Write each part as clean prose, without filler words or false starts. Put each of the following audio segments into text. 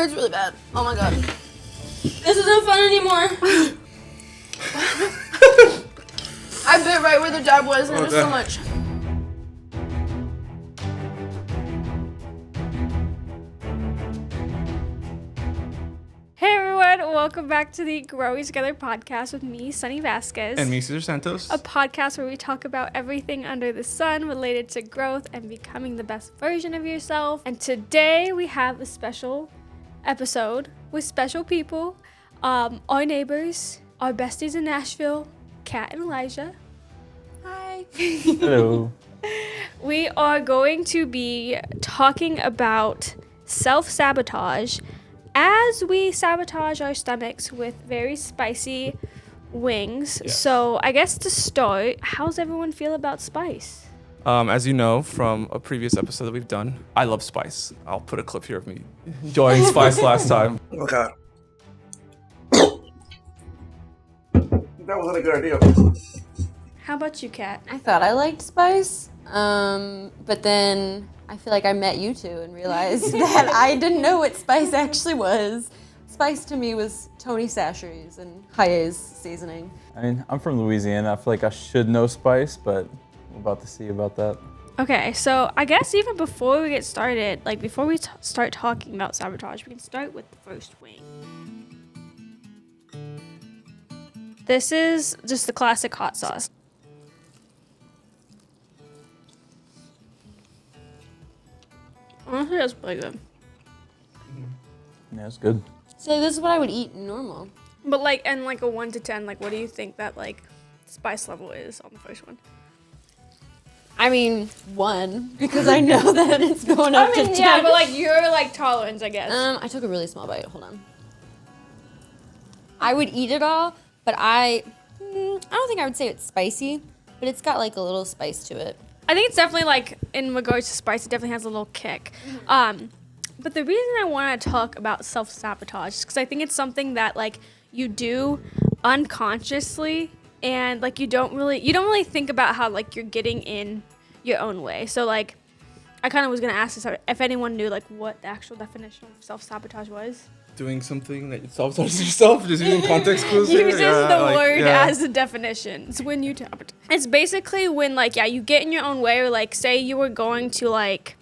hurts really bad. Oh my god. This isn't fun anymore. I bit right where the jab was, and it was so much. Hey everyone, welcome back to the Growing Together podcast with me, Sonny Vasquez. And me, Cesar Santos. A podcast where we talk about everything under the sun related to growth and becoming the best version of yourself. And today we have a special episode with special people, our neighbors, our besties in Nashville, Kat and Elijah. Hi. Hello. We are going to be talking about self-sabotage as we sabotage our stomachs with very spicy wings. Yes. So I guess to start, how's everyone feel about spice? As you know from a previous episode that we've done, I love spice. I'll put a clip here of me enjoying spice last time. Oh god. That wasn't a good idea. How about you, Kat? I thought I liked spice, but then I feel like I met you two and realized that I didn't know what spice actually was. Spice to me was Tony Chachere's and Hayes seasoning. I mean, I'm from Louisiana. I feel like I should know spice, but we're about to see about that. Okay, so I guess even before we get started, like before we start talking about sabotage, we can start with the first wing. This is just the classic hot sauce. Honestly, that's pretty good. Yeah, it's good. So this is what I would eat normal. But like, and like a 1 to 10, like what do you think that like spice level is on the first one? I mean, 1, because I know that it's going up to 10. Yeah, but like your like tolerance, I guess. I took a really small bite. Hold on. I would eat it all, but I don't think I would say it's spicy, but it's got like a little spice to it. I think it's definitely like, in regards to spice, it definitely has a little kick. But the reason I want to talk about self-sabotage is because I think it's something that like you do unconsciously, and like you don't really think about how like you're getting in your own way. So like, I kind of was gonna ask this if anyone knew like what the actual definition of self-sabotage was. Doing something that you sabotage yourself, just using context clues. Uses the word as a definition. It's when you sabotage. It's basically when like, yeah, you get in your own way, or like say you were going to like,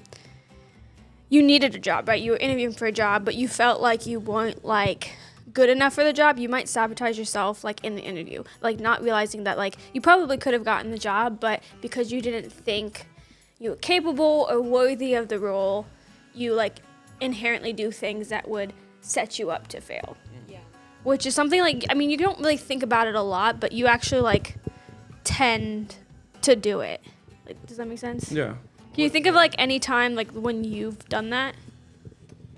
you needed a job, right? You were interviewing for a job, but you felt like you weren't like good enough for the job. You might sabotage yourself like in the interview, like not realizing that like you probably could have gotten the job, but because you didn't think you were capable or worthy of the role, you like inherently do things that would set you up to fail. Yeah. Which is something like, I mean, you don't really think about it a lot, but you actually like tend to do it. Like, does that make sense? Yeah. Can you think of like any time like when you've done that?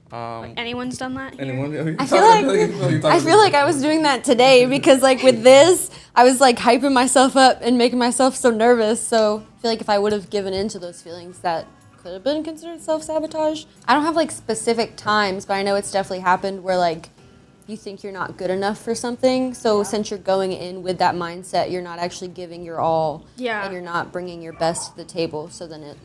Like Anyone's done that here? anyone? I feel like I was doing that today because like with this, I was like hyping myself up and making myself so nervous. So I feel like if I would have given in to those feelings, that could have been considered self-sabotage. I don't have like specific times, but I know it's definitely happened where like you think you're not good enough for something. So since you're going in with that mindset, you're not actually giving your all. Yeah. And you're not bringing your best to the table. So then it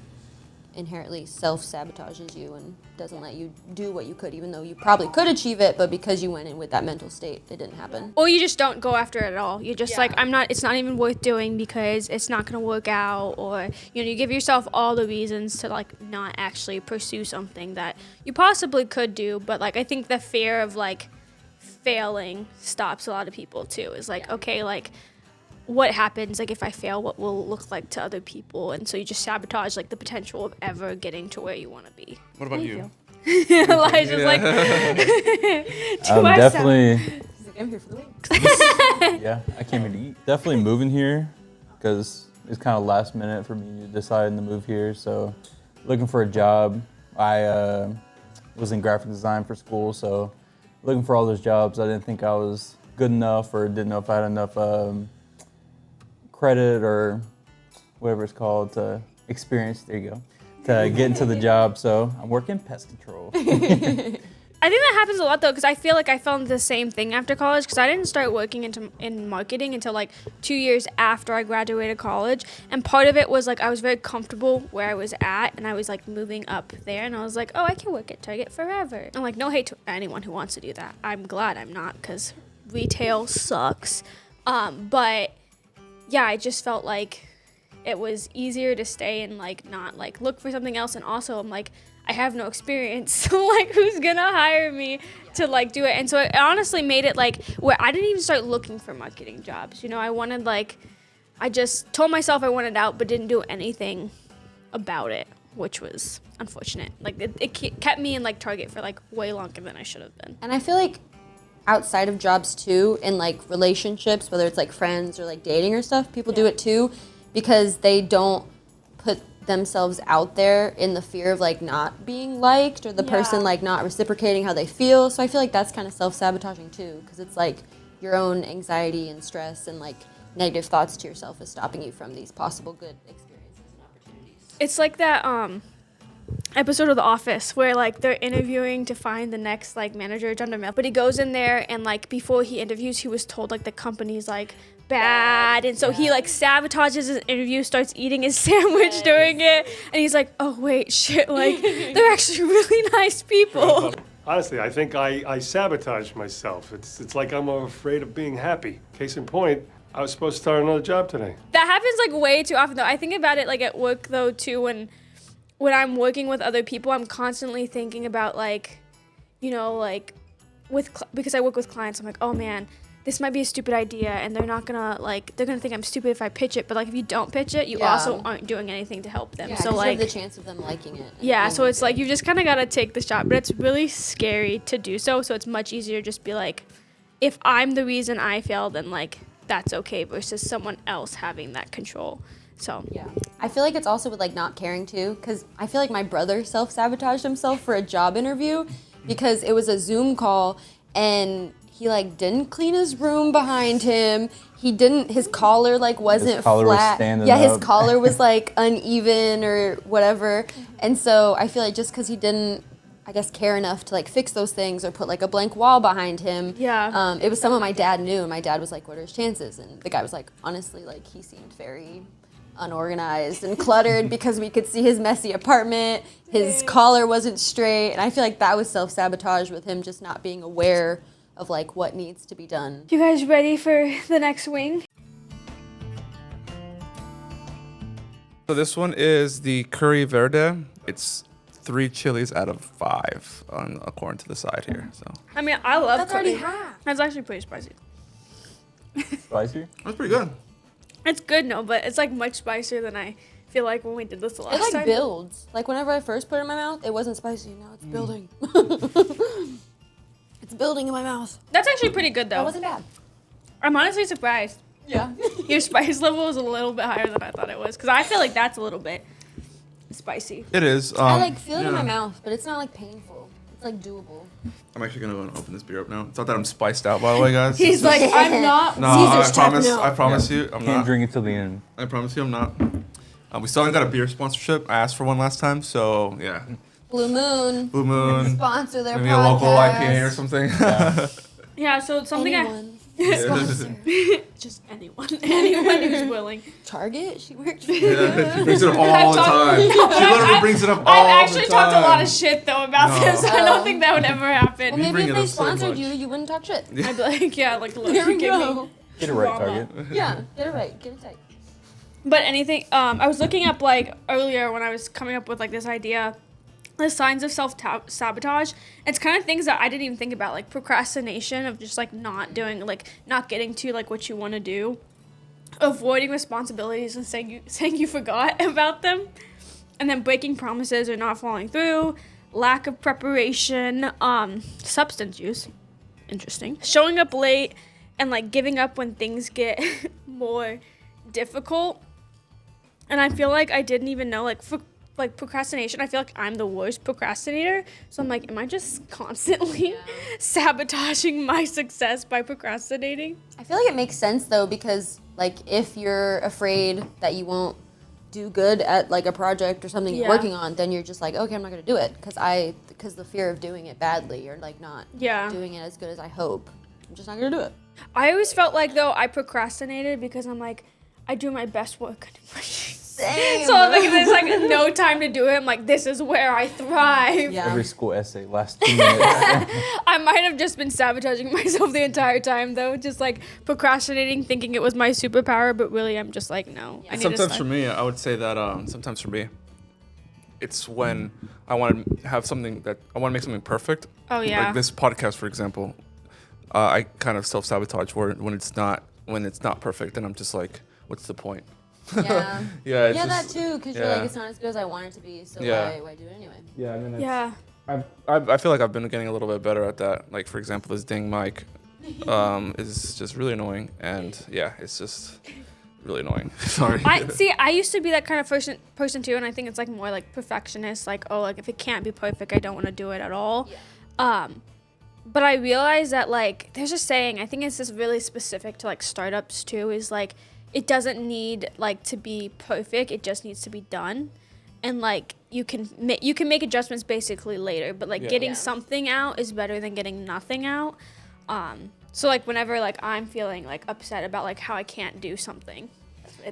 inherently self-sabotages you and doesn't let you do what you could, even though you probably could achieve it, but because you went in with that mental state, it didn't happen. Or you just don't go after it at all. You're just like, it's not even worth doing because it's not going to work out, or, you know, you give yourself all the reasons to like not actually pursue something that you possibly could do. But like, I think the fear of like failing stops a lot of people too. Is like, okay, like, what happens like if I fail, what will it look like to other people? And so you just sabotage like the potential of ever getting to where you want to be. What about you? Elijah's like Definitely. He's like, I'm here for the wings. Yeah, I came here to eat. Definitely moving here because it's kind of last minute for me to decide to move here. So looking for a job. I was in graphic design for school, so looking for all those jobs. I didn't think I was good enough or didn't know if I had enough credit or whatever it's called to experience, there you go, to get into the job. So I'm working pest control. I think that happens a lot though, because I feel like I found the same thing after college, because I didn't start working in marketing until like 2 years after I graduated college, and part of it was like I was very comfortable where I was at, and I was like moving up there, and I was like, oh, I can work at Target forever. And like, no hate to anyone who wants to do that. I'm glad I'm not, because retail sucks. But yeah, I just felt like it was easier to stay and like not like look for something else, and also I'm like, I have no experience, so like who's gonna hire me to like do it? And so it honestly made it like where I didn't even start looking for marketing jobs. You know, I wanted like, I just told myself I wanted out, but didn't do anything about it, which was unfortunate. Like it kept me in like Target for like way longer than I should have been. And I feel like outside of jobs too, in like relationships, whether it's like friends or like dating or stuff, people do it too, because they don't put themselves out there in the fear of like not being liked, or the person like not reciprocating how they feel. So I feel like that's kind of self-sabotaging too, because it's like your own anxiety and stress and like negative thoughts to yourself is stopping you from these possible good experiences and opportunities. It's like that episode of The Office where like they're interviewing to find the next like manager, John DeMille, but he goes in there and like before he interviews, he was told like the company's like bad, and so he like sabotages his interview, starts eating his sandwich during it, and he's like, oh wait, shit, like they're actually really nice people. Honestly, I think I sabotaged myself. It's like I'm afraid of being happy. Case in point, I was supposed to start another job today. That happens like way too often though. I think about it like at work though too, when I'm working with other people, I'm constantly thinking about like, you know, like because I work with clients, I'm like, oh man, this might be a stupid idea, and they're gonna think I'm stupid if I pitch it, but like if you don't pitch it, you also aren't doing anything to help them. Yeah, so you like have the chance of them liking it. Yeah, so it's like you just kind of gotta take the shot, but it's really scary to do so. So it's much easier to just be like, if I'm the reason I fail, then like that's okay, versus someone else having that control. So yeah, I feel like it's also with like not caring too, because I feel like my brother self-sabotaged himself for a job interview because it was a Zoom call and he like didn't clean his room behind him. His collar like wasn't His collar flat. was standing yeah, his up. collar was like uneven or whatever. And so I feel like just because he didn't, I guess, care enough to like fix those things or put like a blank wall behind him. Yeah. It was someone my dad knew, and my dad was like, what are his chances? And the guy was like, honestly, like he seemed very unorganized and cluttered because we could see his messy apartment. His collar wasn't straight. And I feel like that was self-sabotage with him just not being aware of like what needs to be done. you guys ready for the next wing? So this one is the curry verde. It's 3 chilies out of 5 according to the side here. So I mean, I love That's already cooking. half. That's actually pretty spicy. Spicy? that's pretty good. It's good, no, but it's like much spicier than I feel like when we did this the last It like time. builds. Like whenever I first put it in my mouth, it wasn't spicy. Now it's building. It's building in my mouth. That's actually pretty good though. That wasn't bad. I'm honestly surprised. Yeah. Your spice level is a little bit higher than I thought it was, because I feel like that's a little bit spicy. It is. I like feel it in my mouth, but it's not like painful. It's like doable. I'm actually gonna go and open this beer up now. It's not that I'm spiced out, by the way, guys. He's like, I'm not. no, Caesar's I promise. techno. I promise you, I'm Can't not. drink it till the end. I promise you, I'm not. We still haven't got a beer sponsorship. I asked for one last time, so yeah. Blue Moon. Blue Moon. Sponsor their Maybe podcast. a local IPA or something. Yeah, so it's something Anyone. Yeah. Sponsor. just anyone who's willing. Target? She worked for Yeah, she brings it up all the time. She literally brings it up all I've the actually time. talked a lot of shit though about No. this. I don't think that would ever happen. Well, maybe bring if it they up so sponsored much. you, you wouldn't talk shit. I'd be like, yeah, like look, Here we give go. me. Get it right, Drama. Target. Yeah, get it right. Get it tight. But anything, I was looking up like earlier when I was coming up with like this idea, the signs of self-sabotage. It's kind of things that I didn't even think about, like procrastination of just like not doing, like not getting to like what you want to do, avoiding responsibilities and saying you forgot about them, and then breaking promises or not following through, lack of preparation, substance use, interesting, showing up late, and like giving up when things get more difficult. And I feel like I didn't even know, like, for like procrastination, I feel like I'm the worst procrastinator. So I'm like, am I just constantly sabotaging my success by procrastinating? I feel like it makes sense though, because like if you're afraid that you won't do good at like a project or something you're Yeah. working on, then you're just like, okay, I'm not gonna do it because because the fear of doing it badly or like not doing it as good as I hope. I'm just not gonna do it. I always felt like though I procrastinated because I'm like, I do my best work. Same. So like there's like no time to do it. I'm like, this is where I thrive. Yeah. Every school essay lasts 2 minutes. I might have just been sabotaging myself the entire time though, just like procrastinating, thinking it was my superpower, but really I'm just like, no. I need to Sometimes start. for me, I would say that sometimes for me, it's when I want to have something that I want to make something perfect. Oh yeah. Like this podcast, for example, I kind of self-sabotage when it's not perfect, and I'm just like, what's the point? Yeah. Yeah. It's Yeah, just, that too, because you're like, it's not as good as I want it to be, so why do it anyway? Yeah, I mean, Yeah. I feel like I've been getting a little bit better at that. Like, for example, this ding mic is just really annoying, and yeah, it's just really annoying. Sorry. I used to be that kind of person too, and I think it's like more like perfectionist, like, oh, like if it can't be perfect, I don't want to do it at all. Yeah. But I realized that like there's a saying, I think it's just really specific to like startups too, is like it doesn't need like to be perfect, it just needs to be done. And like you can make adjustments basically later, but like getting something out is better than getting nothing out. So like whenever like I'm feeling like upset about like how I can't do something,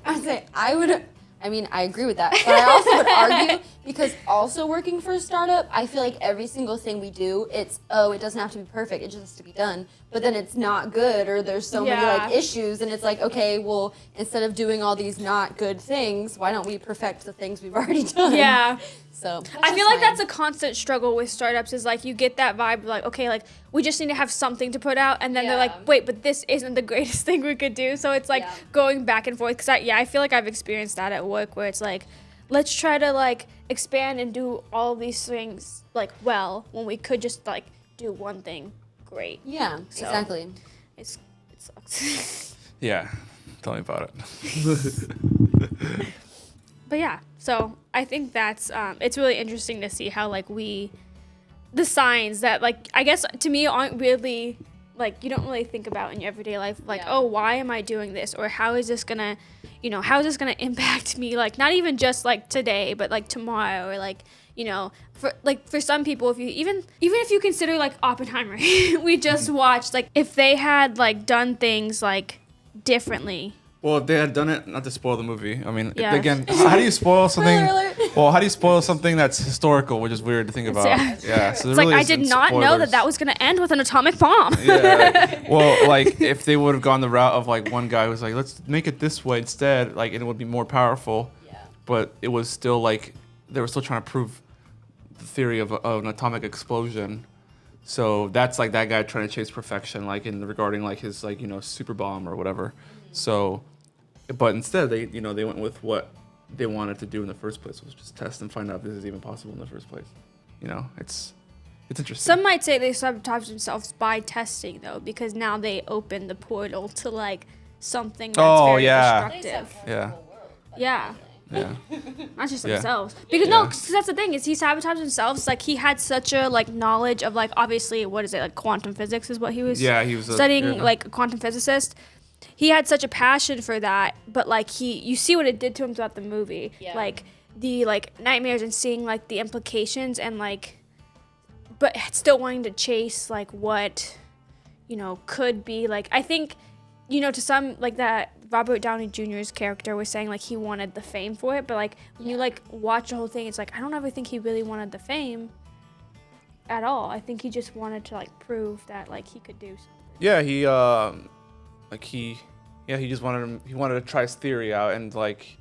I'd say I agree with that, but I also would argue, because also working for a startup, I feel like every single thing we do, it doesn't have to be perfect, it just has to be done. But then it's not good, or there's so many like issues, and it's like, okay, well, instead of doing all these not good things, why don't we perfect the things we've already done? Yeah. So I feel like that's a constant struggle with startups, is like you get that vibe like, okay, like we just need to have something to put out, and then they're like, wait, but this isn't the greatest thing we could do. So it's like going back and forth, because I feel like I've experienced that at work, where it's like, let's try to like expand and do all these things like well, when we could just like do one thing great. Yeah, So, exactly. it sucks. Yeah. Tell me about it. But yeah, so I think that's it's really interesting to see how like the signs that like I guess to me aren't really like you don't really think about in your everyday life, like oh, why am I doing this, or how is this gonna impact me, like not even just like today but like tomorrow, or like for some people, if you even if you consider like Oppenheimer, we just watched, like if they had like done things like differently. Well, if they had done it, not to spoil the movie. I mean, Yeah. again, how do you spoil something? Spoiler alert. Well, how do you spoil something that's historical, which is weird to think about? Yeah. So It's like I did not know that was gonna end with an atomic bomb. Yeah. Well, like if they would have gone the route of like one guy was like, let's make it this way instead, like, and it would be more powerful. Yeah. But it was still like they were still trying to prove the theory of an atomic explosion. So that's like that guy trying to chase perfection, like regarding like his like super bomb or whatever. So, but instead they went with what they wanted to do in the first place, was just test and find out if this is even possible in the first place. It's interesting. Some might say they sabotage themselves by testing though, because now they open the portal to like something that's very destructive. Yeah. Yeah. Yeah. Not just themselves. Because no, cause that's the thing, is he sabotaged himself. It's like he had such a like knowledge of like, obviously, what is it, like quantum physics is what he was he was studying, like a quantum physicist. He had such a passion for that, but like you see what it did to him throughout the movie. Yeah. Like the like nightmares and seeing like the implications and like, but still wanting to chase like what, could be. Like I think, to some, like that Robert Downey Jr.'s character was saying like he wanted the fame for it, but like when you like watch the whole thing, it's like I don't ever think he really wanted the fame at all. I think he just wanted to like prove that like he could do something. Yeah, he just wanted to try his theory out, and like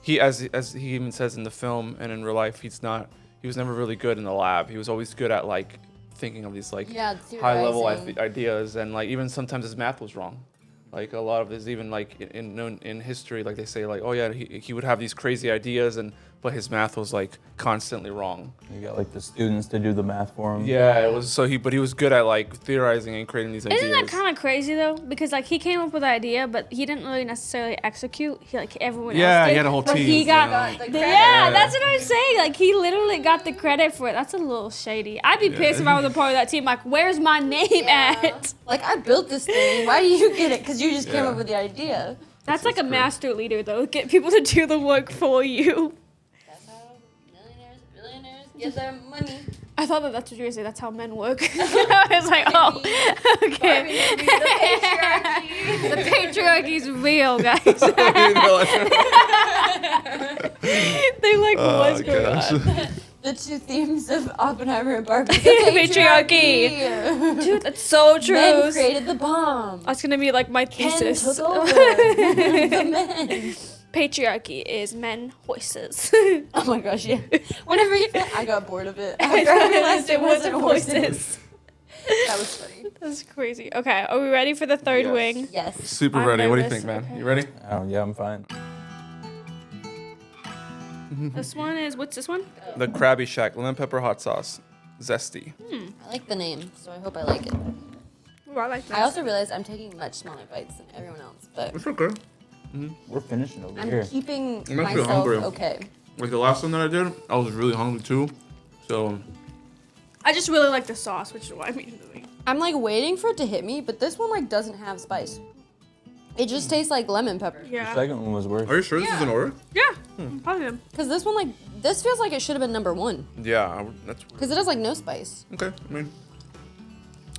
he as he even says in the film and in real life, he was never really good in the lab. He was always good at like thinking of these like high level ideas, and like even sometimes his math was wrong. Like a lot of this, even like in history, like they say like, oh yeah, he would have these crazy ideas, but his math was like constantly wrong. You got like the students to do the math for him. Yeah, it was but he was good at like theorizing and creating these ideas. Isn't that kind of crazy though? Because like he came up with the idea, but he didn't really necessarily execute. Everyone else did. Yeah, he had a whole team. He got the that's what I'm saying. Like he literally got the credit for it. That's a little shady. I'd be pissed if I was a part of that team. Like, where's my name at? Like, I built this thing. Why do you get it? Because you just came up with the idea. That's like a master leader though. Get people to do the work for you. That's how millionaires, billionaires get their money. I thought that's what you were saying. That's how men work. I was like, oh, okay. The patriarchy's real, guys. They're like, what's going on? The two themes of Oppenheimer and Barbie. Patriarchy. Dude, that's so true. Men created the bomb. That's gonna be like my Ken thesis. took over. The men. Patriarchy is men horses. Oh my gosh, yeah. Whenever I got bored of it. After I realized it wasn't horses. That was funny. That's crazy. Okay, are we ready for the third wing? Yes. Super I'm ready. What do you nervous. think, man? Okay. You ready? Oh, yeah, I'm fine. This one is, what's this one? The Krabby Shack lemon pepper hot sauce, zesty. I like the name, so I hope I like it. Ooh, I like that. I also realized I'm taking much smaller bites than everyone else, but It's okay. We're finishing over I'm here. keeping I'm actually myself hungry. okay. Like the last one that I did, I was really hungry too. So I just really like the sauce, which is why I'm eating the wing. I'm like waiting for it to hit me, but this one like doesn't have spice. It just tastes like lemon pepper. The Yeah. second one was worse. are you sure this is in order? Yeah. I'm positive. Cause this one like this feels like it should have been number 1. Yeah, that's Cause it has like no spice. okay. I mean,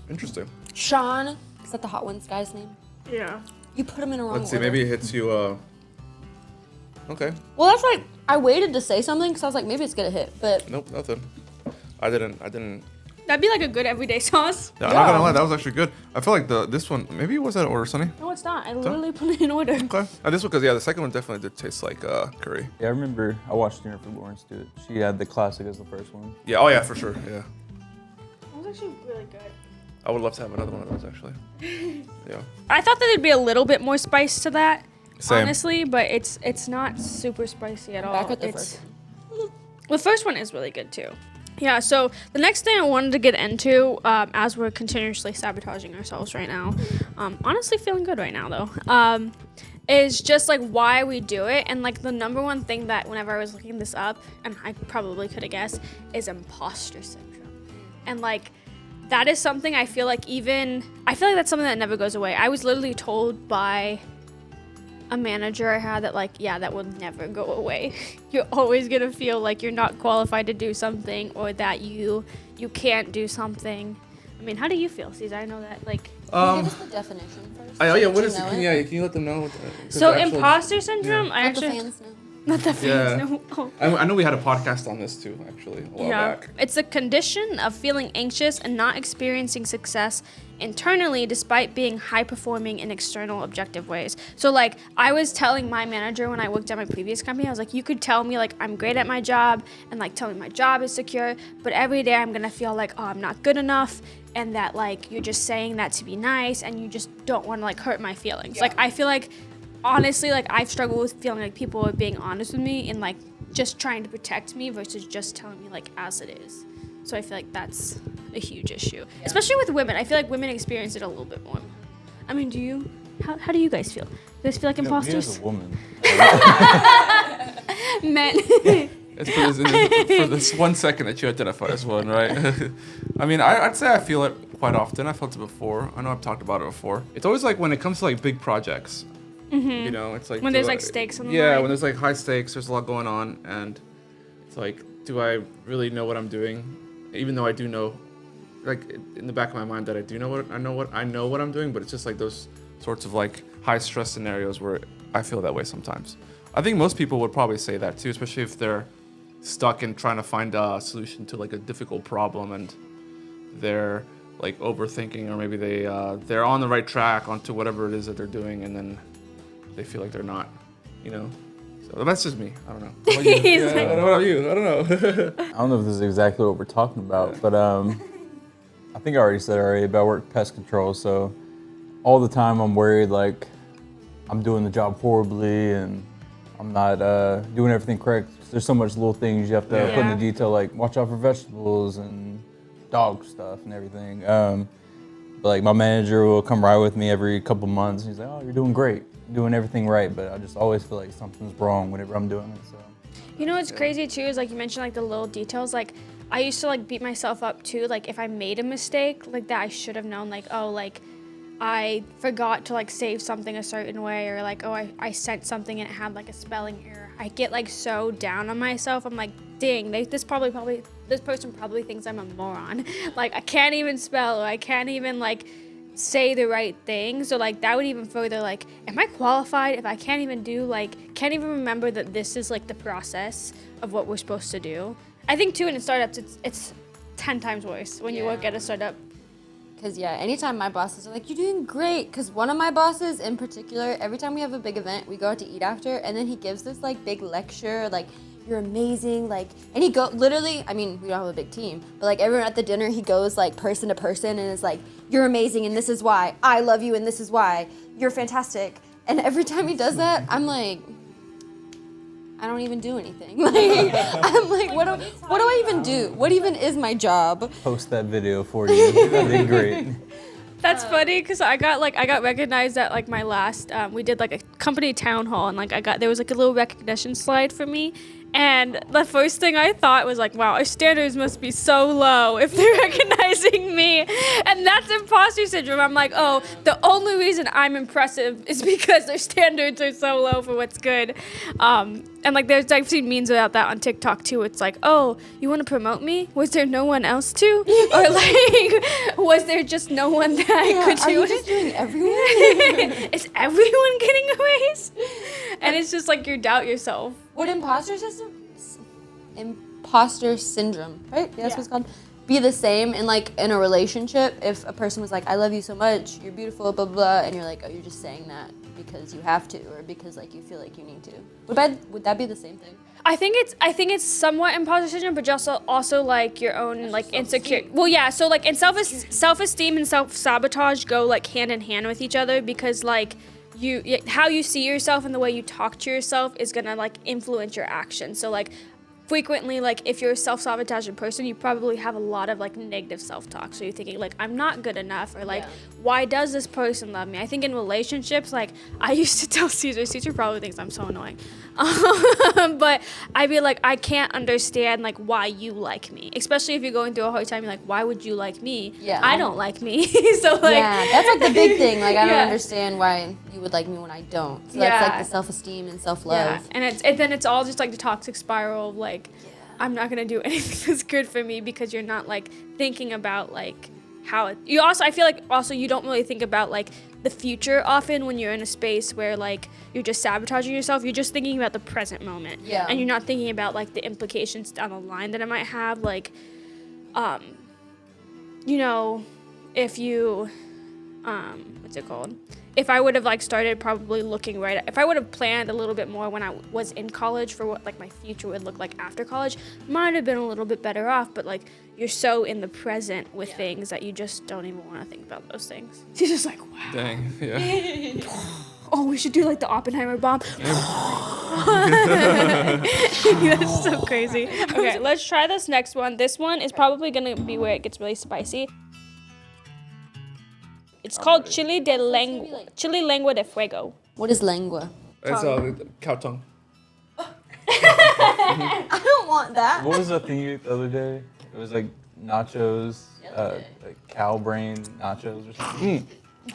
interesting. Sean, is that the Hot Ones guy's name? Yeah. You put him in a wrong Let's see. order. Maybe it hits you. Okay. Well, that's like I waited to say something because I was like maybe it's gonna hit, but Nope. Nothing. I didn't. That'd be like a good everyday sauce. Yeah, I'm not gonna lie. That was actually good. I feel like this one. Maybe it was that order, Sonny. No, it's not. I literally put it in order. Okay. This one, because the second one definitely did taste like curry. Yeah, I remember I watched Dinner for Lawrence do it. She had the classic as the first one. Yeah. Oh yeah, for sure. Yeah. That was actually really good. I would love to have another one of those actually. Yeah. I thought that there'd be a little bit more spice to that, Same. honestly, but it's not super spicy at all. back with the It's- first one. The first one is really good too. Yeah, so the next thing I wanted to get into, as we're continuously sabotaging ourselves right now, honestly feeling good right now though, is just like why we do it. And like the number one thing that whenever I was looking this up, and I probably could have guessed, is imposter syndrome. And like that is something I feel like that's something that never goes away. I was literally told by a manager I had that like, yeah, that will never go away. You're always gonna feel like you're not qualified to do something or that you can't do something. I mean, how do you feel, Cesar? I know that like. Can you give us the definition first? Oh yeah. What Do is you it? know Can, it? yeah. Can you let them know? What So imposter syndrome, I Let the actually fans know. not the fans. Yeah. No. Oh. I know we had a podcast on this too, actually, a while back. It's a condition of feeling anxious and not experiencing success internally despite being high performing in external objective ways. So like I was telling my manager when I worked at my previous company, I was like, you could tell me like I'm great at my job and like tell me my job is secure, but every day I'm gonna feel like, oh, I'm not good enough, and that like you're just saying that to be nice and you just don't want to like hurt my feelings. Yeah. Like I feel like honestly, like I've struggled with feeling like people are being honest with me and like just trying to protect me versus just telling me like as it is. So I feel like that's a huge issue, especially with women. I feel like women experience it a little bit more. I mean, do you? How do you guys feel? Do you guys feel like Me imposters? as a woman. Men. It's for this 1 second that you identify as one, right? I mean, I'd say I feel it quite often. I felt it before. I know I've talked about it before. It's always like when it comes to like big projects. You know, it's like When do there's, I- like, stakes on the Yeah, line. when there's like high stakes, there's a lot going on, and it's like, do I really know what I'm doing? Even though I do know, like in the back of my mind that I do know what I'm doing, but it's just like those sorts of like high stress scenarios where I feel that way sometimes. I think most people would probably say that too, especially if they're stuck in trying to find a solution to like a difficult problem and they're like overthinking, or maybe they're on the right track onto whatever it is that they're doing, and then they feel like they're not, you know. So that's just me. I don't know. What about you? He's Yeah, like- what about you? I don't know. I don't know if this is exactly what we're talking about, but I think I already said already, but I work pest control, so all the time I'm worried like I'm doing the job horribly and I'm not doing everything correct. There's so much little things you have to put in the detail, like watch out for vegetables and dog stuff and everything. But like my manager will come ride with me every couple months. He's like, "Oh, you're doing great, you're doing everything right," but I just always feel like something's wrong whenever I'm doing it. So. You know what's crazy too is like you mentioned like the little details. Like I used to like beat myself up too. Like if I made a mistake like that, I should have known like, oh, like I forgot to like save something a certain way, or like, oh, I sent something and it had like a spelling error. I get like so down on myself. I'm like, dang, this probably this person probably thinks I'm a moron. Like, I can't even spell, or I can't even, like, say the right thing. So, like, that would even further, like, am I qualified if I can't even do, like, can't even remember that this is, like, the process of what we're supposed to do. I think, too, in startups, it's 10 times worse when you work at a startup. Because, anytime my bosses are like, you're doing great. Because one of my bosses in particular, every time we have a big event, we go out to eat after, and then he gives this, like, big lecture, like, you're amazing, like, and he literally, I mean, we don't have a big team, but, like, everyone at the dinner, he goes, like, person to person and is like, you're amazing, and this is why. I love you, and this is why. You're fantastic. And every time he does that, I'm like, I don't even do anything. Like, I'm like, what do I even do? What even is my job? Post that video for you. That'd be great. That's funny because I got recognized at like my last we did like a company town hall, and like there was like a little recognition slide for me, and the first thing I thought was like, wow, our standards must be so low if they're recognizing me. And that's imposter syndrome. I'm like, oh, the only reason I'm impressive is because their standards are so low for what's good. And like I've seen memes about that on TikTok too. It's like, oh, you want to promote me? Was there no one else to? Or like, was there just no one that I could do it? Just doing everyone? Is everyone getting a raise? And it's just like you doubt yourself. Would imposter syndrome, right? That's what it's called. Be the same in a relationship if a person was like, I love you so much, you're beautiful, blah, blah, blah, and you're like, oh, you're just saying that because you have to, or because like you feel like you need to. Would that be the same thing? I think it's somewhat imposter syndrome, but just also like your own like insecure. Well, yeah. So like, and self-esteem and self-sabotage go like hand in hand with each other, because like how you see yourself and the way you talk to yourself is gonna like influence your actions. So like, frequently, like if you're a self-sabotaging person, you probably have a lot of like negative self-talk. So you're thinking like, I'm not good enough, or like, why does this person love me? I think in relationships, like I used to tell Cesar probably thinks I'm so annoying, but I'd be like, I can't understand like why you like me, especially if you're going through a hard time. You're like, why would you like me? I don't like me. So like, that's like the big thing. Like I don't understand why you would like me when I don't. So that's like the self-esteem and self-love. And then it's all just like the toxic spiral of like, I'm not gonna do anything that's good for me, because you're not like thinking about like how you also, I feel like also you don't really think about like the future often when you're in a space where like you're just sabotaging yourself. You're just thinking about the present moment, and you're not thinking about like the implications down the line that it might have. Like, you know, if you what's it called? If I would have like started probably looking if I would have planned a little bit more when I was in college for what like my future would look like after college, might have been a little bit better off. But like, you're so in the present with things that you just don't even want to think about those things. She's just like, wow. Dang, yeah. Oh, we should do like the Oppenheimer bomb. That's so crazy. Okay, let's try this next one. This one is probably gonna be where it gets really spicy. It's called chili lengua de fuego. What is lengua? It's cow tongue. I don't want that. What was the thing you ate the other day? It was like nachos, like cow brain nachos or something.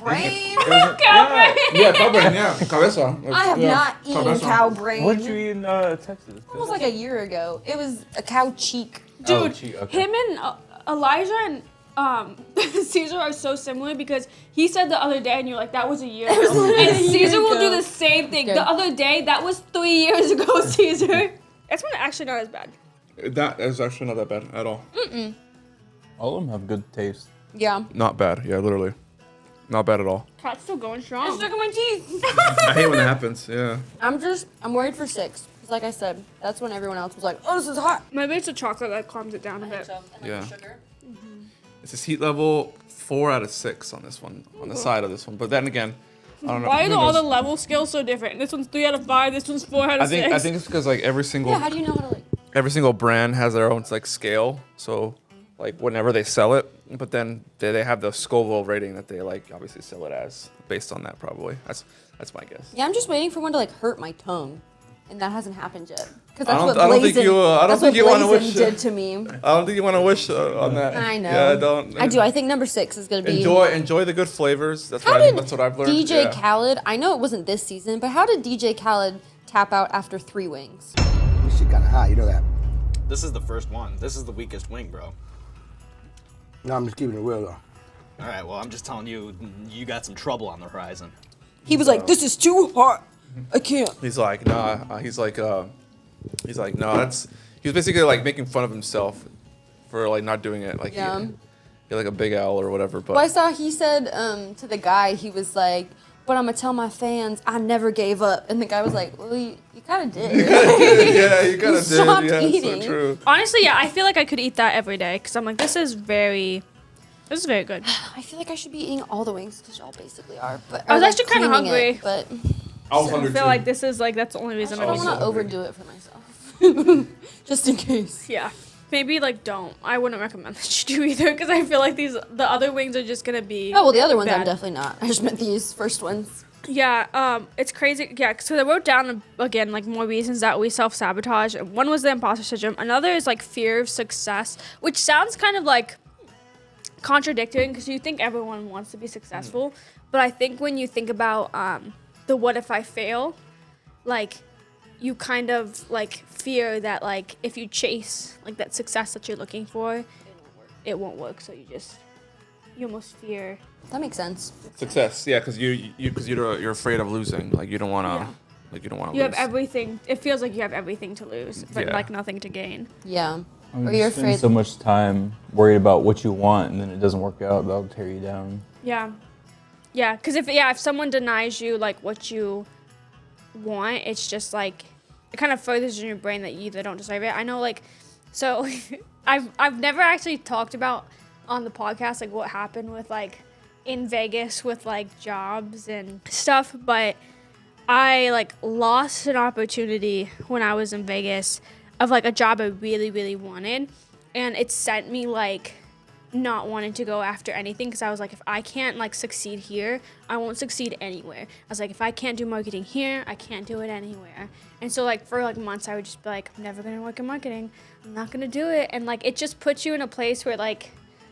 Brain? Cow brain. Yeah, cow brain, yeah. Cabeza. I have not eaten cow brain. What did you eat in Texas? It was like a year ago. It was a cow cheek. Dude, Okay. him and Elijah and Cesar are so similar, because he said the other day and you're like, that was a year ago. And Cesar will do the same thing. The other day, that was 3 years ago, Cesar. That's one actually not as bad. That is actually not that bad at all. All of them have good taste. Yeah. Not bad, yeah, literally. Not bad at all. Cat's still going strong. I'm stuck in my teeth. I hate when that happens, yeah. I'm worried for 6. Because like I said, that's when everyone else was like, oh, this is hot. Maybe it's the chocolate that calms it down a bit. Yeah. It's this heat level 4 out of 6 on this one, on the side of this one. But then again, I don't know. Why are all the level scales so different? This one's 3 out of 5. This one's 4 out of 6. I think it's because like every single How do you know how to like? every single brand has their own like scale. So like whenever they sell it, but then they have the Scoville rating that they like obviously sell it as based on that probably. That's my guess. Yeah, I'm just waiting for one to like hurt my tongue, and that hasn't happened yet. Because I that's don't what think Blazin you wanna wish did to me. I don't think you want to wish on that. I know. Yeah, I don't. I do. I think number 6 is gonna be. Enjoy the good flavors. That's How what did that's what I've learned. DJ yeah. Khaled? I know it wasn't this season, but how did DJ Khaled tap out after 3 wings? This shit kinda hot, you know that. This is the first one. This is the weakest wing, bro. No, I'm just keeping it real though. All right, well, I'm just telling you, you got some trouble on the horizon. He was like, "This is too hot. I can't." He's like, nah. He's like, no. That's. He was basically like making fun of himself for like not doing it. Like Yeah. he like a big owl or whatever. But Well, I saw he said to the guy, he was like, "But I'm gonna tell my fans I never gave up." And the guy was like, "Well, you kind of did." yeah, you kind of did. stopped Yeah, eating. so true. Honestly, yeah, I feel like I could eat that every day because I'm like, this is very good. I feel like I should be eating all the wings because y'all basically are. But I was or, actually kinda cleaning hungry. it, but I was I hungry feel too. like this is like that's the only reason I I'm don't eating. want to hungry. overdo it for myself, just in case. Yeah. Maybe like don't. I wouldn't recommend that you do either because I feel like the other wings are just gonna be. Oh well, the other ones I'm bad. definitely not. I just meant these first ones. Yeah, it's crazy. Yeah, so I wrote down again like more reasons that we self-sabotage. One was the imposter syndrome. Another is like fear of success, which sounds kind of like contradicting because you think everyone wants to be successful, but I think when you think about the what if I fail, like you kind of like fear that like if you chase like that success that you're looking for, it won't work. So you almost fear. That makes sense. Success, yeah, because you're afraid of losing. Like you don't want to, Yeah. like you don't want to You lose. have everything. It feels like you have everything to lose, but Yeah. like nothing to gain. Yeah. I mean, Or you you're spend afraid. so much time worried about what you want, and then it doesn't work out. That'll tear you down. Yeah. Yeah, because if someone denies you like what you want, it's just like it kind of furthers in your brain that you either don't deserve it. I know like so I've never actually talked about on the podcast like what happened with like in Vegas with like jobs and stuff, but I like lost an opportunity when I was in Vegas of like a job I really, really wanted, and it sent me like not wanting to go after anything because I was like, if I can't like succeed here, I won't succeed anywhere. I was like, if I can't do marketing here, I can't do it anywhere. And so like for like months I would just be like, I'm never gonna work in marketing. I'm not gonna do it. And like it just puts you in a place where like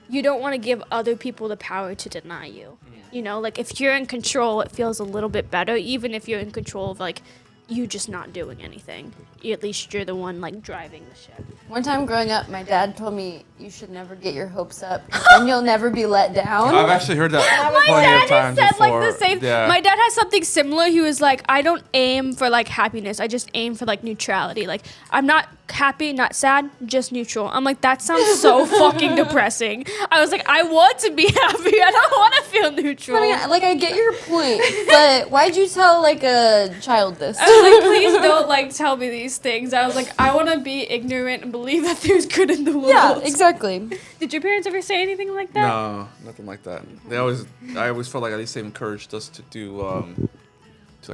you don't want to give other people the power to deny you. You know, like if you're in control, it feels a little bit better, even if you're in control of like you just not doing anything. At least you're the one like driving the ship. One time growing up, my dad told me you should never get your hopes up, 'cause then you'll never be let down. I've actually heard that My plenty dad of times has said before. like the same. Yeah. My dad has something similar. He was like, I don't aim for like happiness. I just aim for like neutrality. Like I'm not happy, not sad, just neutral. I'm like, that sounds so fucking depressing. I was like, I want to be happy. I don't want to feel neutral. I mean, like I get your point, but why'd you tell like a child this? I was like, please don't like tell me these things. I was like, I want to be ignorant and believe that there's good in the world. Yeah, exactly. Did your parents ever say anything like that? No, nothing like that. I always felt like at least they encouraged us to do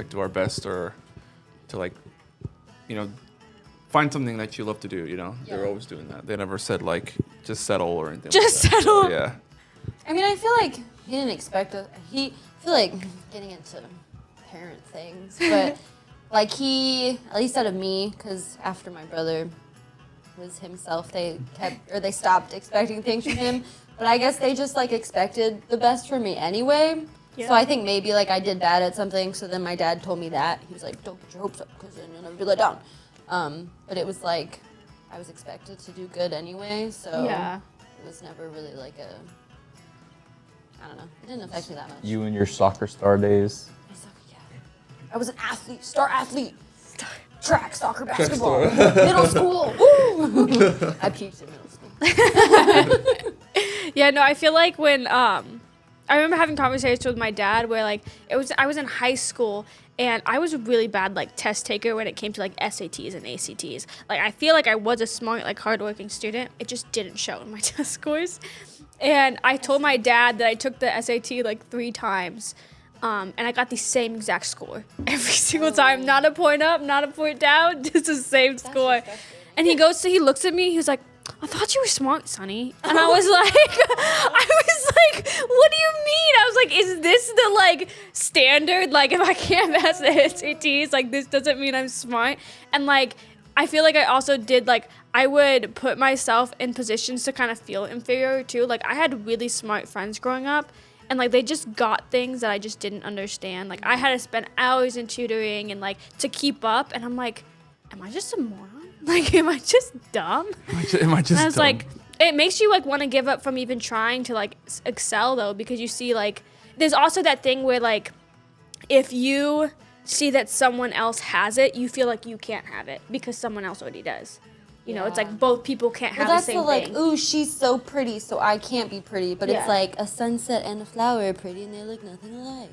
do our best or to like, you know, find something that you love to do. You know, they were always doing that. They never said like just settle or anything. Just like that. So, settle. yeah. I mean, I feel like he didn't expect us. I feel like getting into parent things, but like he, at least out of me, because after my brother was himself, they stopped expecting things from him. But I guess they just like expected the best from me anyway. Yeah. So I think maybe like I did bad at something. So then my dad told me that he was like, "Don't get your hopes up, because then you'll never be let down." But it was like I was expected to do good anyway. So Yeah. it was never really like I don't know. It didn't affect me that much. You and your soccer star days. I was an athlete, star athlete. Track, soccer, basketball. Middle school. Woo! I peaked in middle school. Yeah, no, I feel like when I remember having conversations with my dad where like I was in high school and I was a really bad like test taker when it came to like SATs and ACTs. Like I feel like I was a smart, like hardworking student. It just didn't show in my test scores. And I told my dad that I took the SAT like 3 times. And I got the same exact score every single time. Not a point up, not a point down, just the same score. And he looks at me, he was like, I thought you were smart, Sonny. And I was like, what do you mean? I was like, is this the like standard? Like if I can't pass the SATs, like this doesn't mean I'm smart. And like, I feel like I also did like, I would put myself in positions to kind of feel inferior too. Like I had really smart friends growing up. And, like, they just got things that I just didn't understand. Like, I had to spend hours in tutoring and, like, to keep up. And I'm like, am I just a moron? Like, am I just dumb? Am I just And I was dumb? like, it makes you like want to give up from even trying to like excel though, because you see like there's also that thing where like if you see that someone else has it, you feel like you can't have it because someone else already does. You know, it's Yeah. like both people can't have the that's same the like, thing. ooh, she's so pretty, so I can't be pretty. But Yeah. it's like a sunset and a flower are pretty, and they look nothing alike.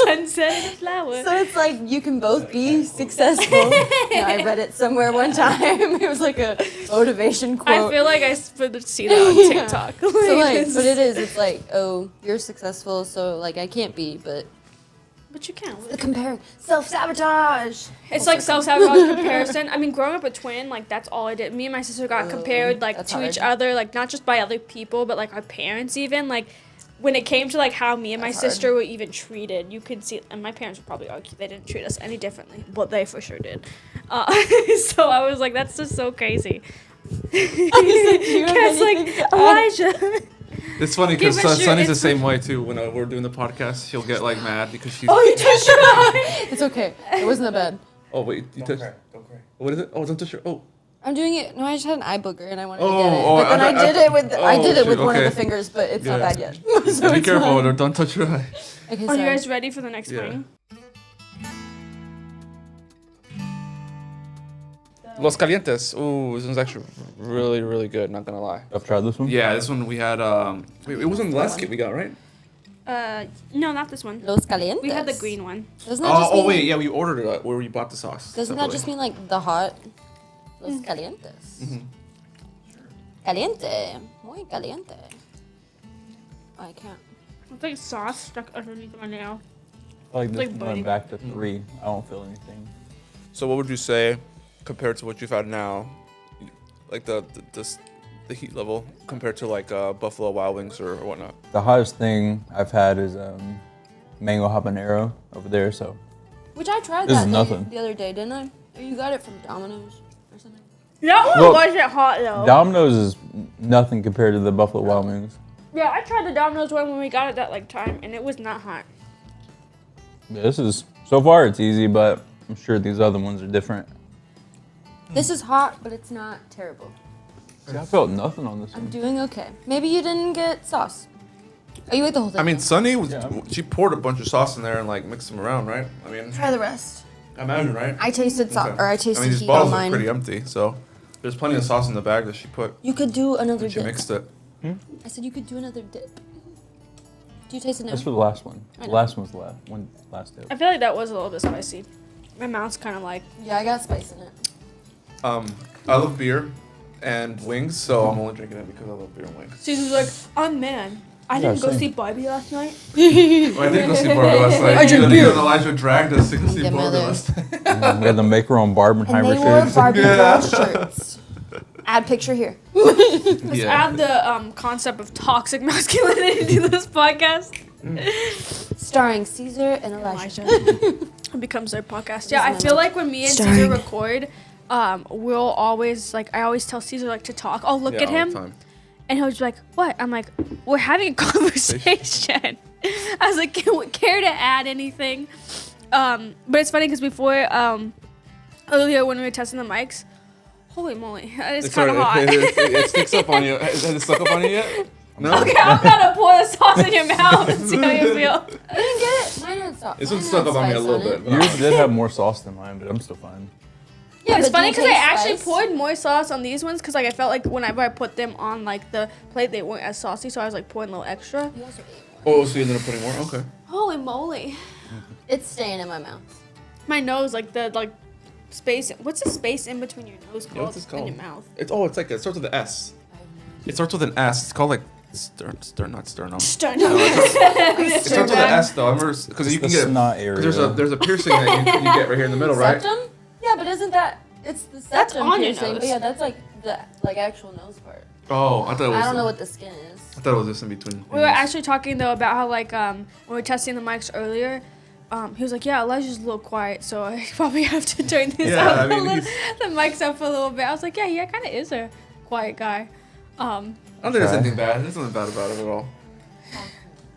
Sunset and a flower. So it's like you can both be successful. I read it somewhere one time. It was like a motivation quote. I feel like I would see that on TikTok. So like, but it is. It's like, oh, you're successful, so like I can't be, but But you can. the comparing self-sabotage. It's like self-sabotage comparison. I mean, growing up a twin, like that's all I did. Me and my sister got compared like that's to each hard. other, like not just by other people, but like our parents even. Like when it came to like how me and my That's hard. sister were even treated, you could see, and my parents would probably argue they didn't treat us any differently, but they for sure did. So I was like, that's just so crazy. It's like Elijah. It's funny Give because us your Sonny's the input. same way too. When we're doing the podcast, she'll get like mad because she's. Oh, you touched your eye. It's okay. It wasn't that bad. Oh wait, you touched. Don't cry. What is it? Oh, don't touch your. Oh. I'm doing it. No, I just had an eye booger and I wanted to Oh, get it. oh, But then I did it with I oh, did it with shoot, one of okay. the fingers, but it's not Yeah. bad yet. So Be it's careful, fine. or don't touch your eye. Okay, Are you sorry. guys ready for the next Yeah. ring? Los Calientes. Ooh, this one's actually really, really good. Not gonna lie. I've tried this one. Yeah, this one we had. Wait, it wasn't the last kit we got, right? No, not this one. Los Calientes. We had the green one. Doesn't that just Oh mean, wait, yeah, we ordered it where we bought the sauce. Doesn't that just mean like the hot? Los Calientes. Caliente. Muy caliente. Oh, I can't. It's like sauce stuck underneath my nail. I like this like one burning. went back to 3. I don't feel anything. So what would you say compared to what you've had now, like the heat level compared to like Buffalo Wild Wings or whatnot? The hottest thing I've had is mango habanero over there. So Which I tried This that is nothing. the other day, didn't I? Or you got it from Domino's or something? That one Well, wasn't hot though. Domino's is nothing compared to the Buffalo Wild Wings. Yeah, I tried the Domino's one when we got it that like time, and it was not hot. Yeah, this is so far it's easy, but I'm sure these other ones are different. This is hot, but it's not terrible. See, I felt nothing on this I'm one. doing okay. Maybe you didn't get sauce. Oh, you ate the whole thing. I mean, Sonny was Yeah. she poured a bunch of sauce in there and like mixed them around, right? I mean, try the rest. I imagine, right? I tasted sauce, Okay. or I tasted I mean, these heat bottles on are mine. pretty empty, so there's plenty of sauce in the bag that she put. You could do another She dip. mixed it. I said you could do another dip. Do you taste it now? That's for the last one. I The know. last one's last dip. I feel like that was a little bit spicy. My mouth's kind of like. Yeah, I got spice in it. I love beer and wings, so I'm only drinking it because I love beer and wings. Cesar's like, I'm mad. I Yeah, didn't go same. see Barbie last night. Well, I did go see Barbie last night. I drink You and beer. Elijah dragged us to go see Get Barbie mother. last night. We had to make her own And Barbenheimer they wore shirts. Barbie Yeah. girl shirts. Add picture here. Let's Yeah. add the concept of toxic masculinity to this podcast. Starring Cesar and Elijah. It becomes their podcast. Yeah, I feel like when me and Cesar Starring- record, we'll always like I always tell Cesar like to talk. I'll look Yeah, at all the him time. and he'll just be like, "What?" I'm like, "We're having a conversation." I was like, "Care to add anything?" But it's funny because before earlier when we were testing the mics, holy moly, it's kind of hot. It sticks up on you. Has it stuck up on you yet? No. Okay, I'm gonna pour the sauce in your mouth and see how you feel. I didn't get it. Mine had sauce. This Mine one stuck had up on me a spice little it. bit. but- Yours did have more sauce than mine, but I'm still fine. Yeah, It's but funny do because you I taste actually spice? poured more sauce on these ones because like I felt like whenever I put them on like the plate they weren't as saucy, so I was like pouring a little extra. You also ate more. Oh, so you ended up putting more? Okay. Holy moly! It's staying in my mouth. My nose, like the space. What's the space in between your nose Yeah, called? what's this called? And your mouth. It's like it starts with an S. It starts with an S. It's called like not sternum. Sternum. It starts with an S though. Because you The can get snot 'cause area. there's a piercing that you get right here in the middle, right? Septum? Yeah, but isn't that it's the That's septum on your piercing? nose. But yeah, that's like the actual nose part. Oh, I thought it was. I don't know what the skin is. I thought it was just in between. We were actually talking though about how like when we were testing the mics earlier. He was like, "Yeah, Elijah's a little quiet, so I probably have to turn this Yeah, up I mean, a little, he's- the mics up a little bit." I was like, "Yeah, he kind of is a quiet guy." I don't think there's anything bad. There's nothing bad about it at all.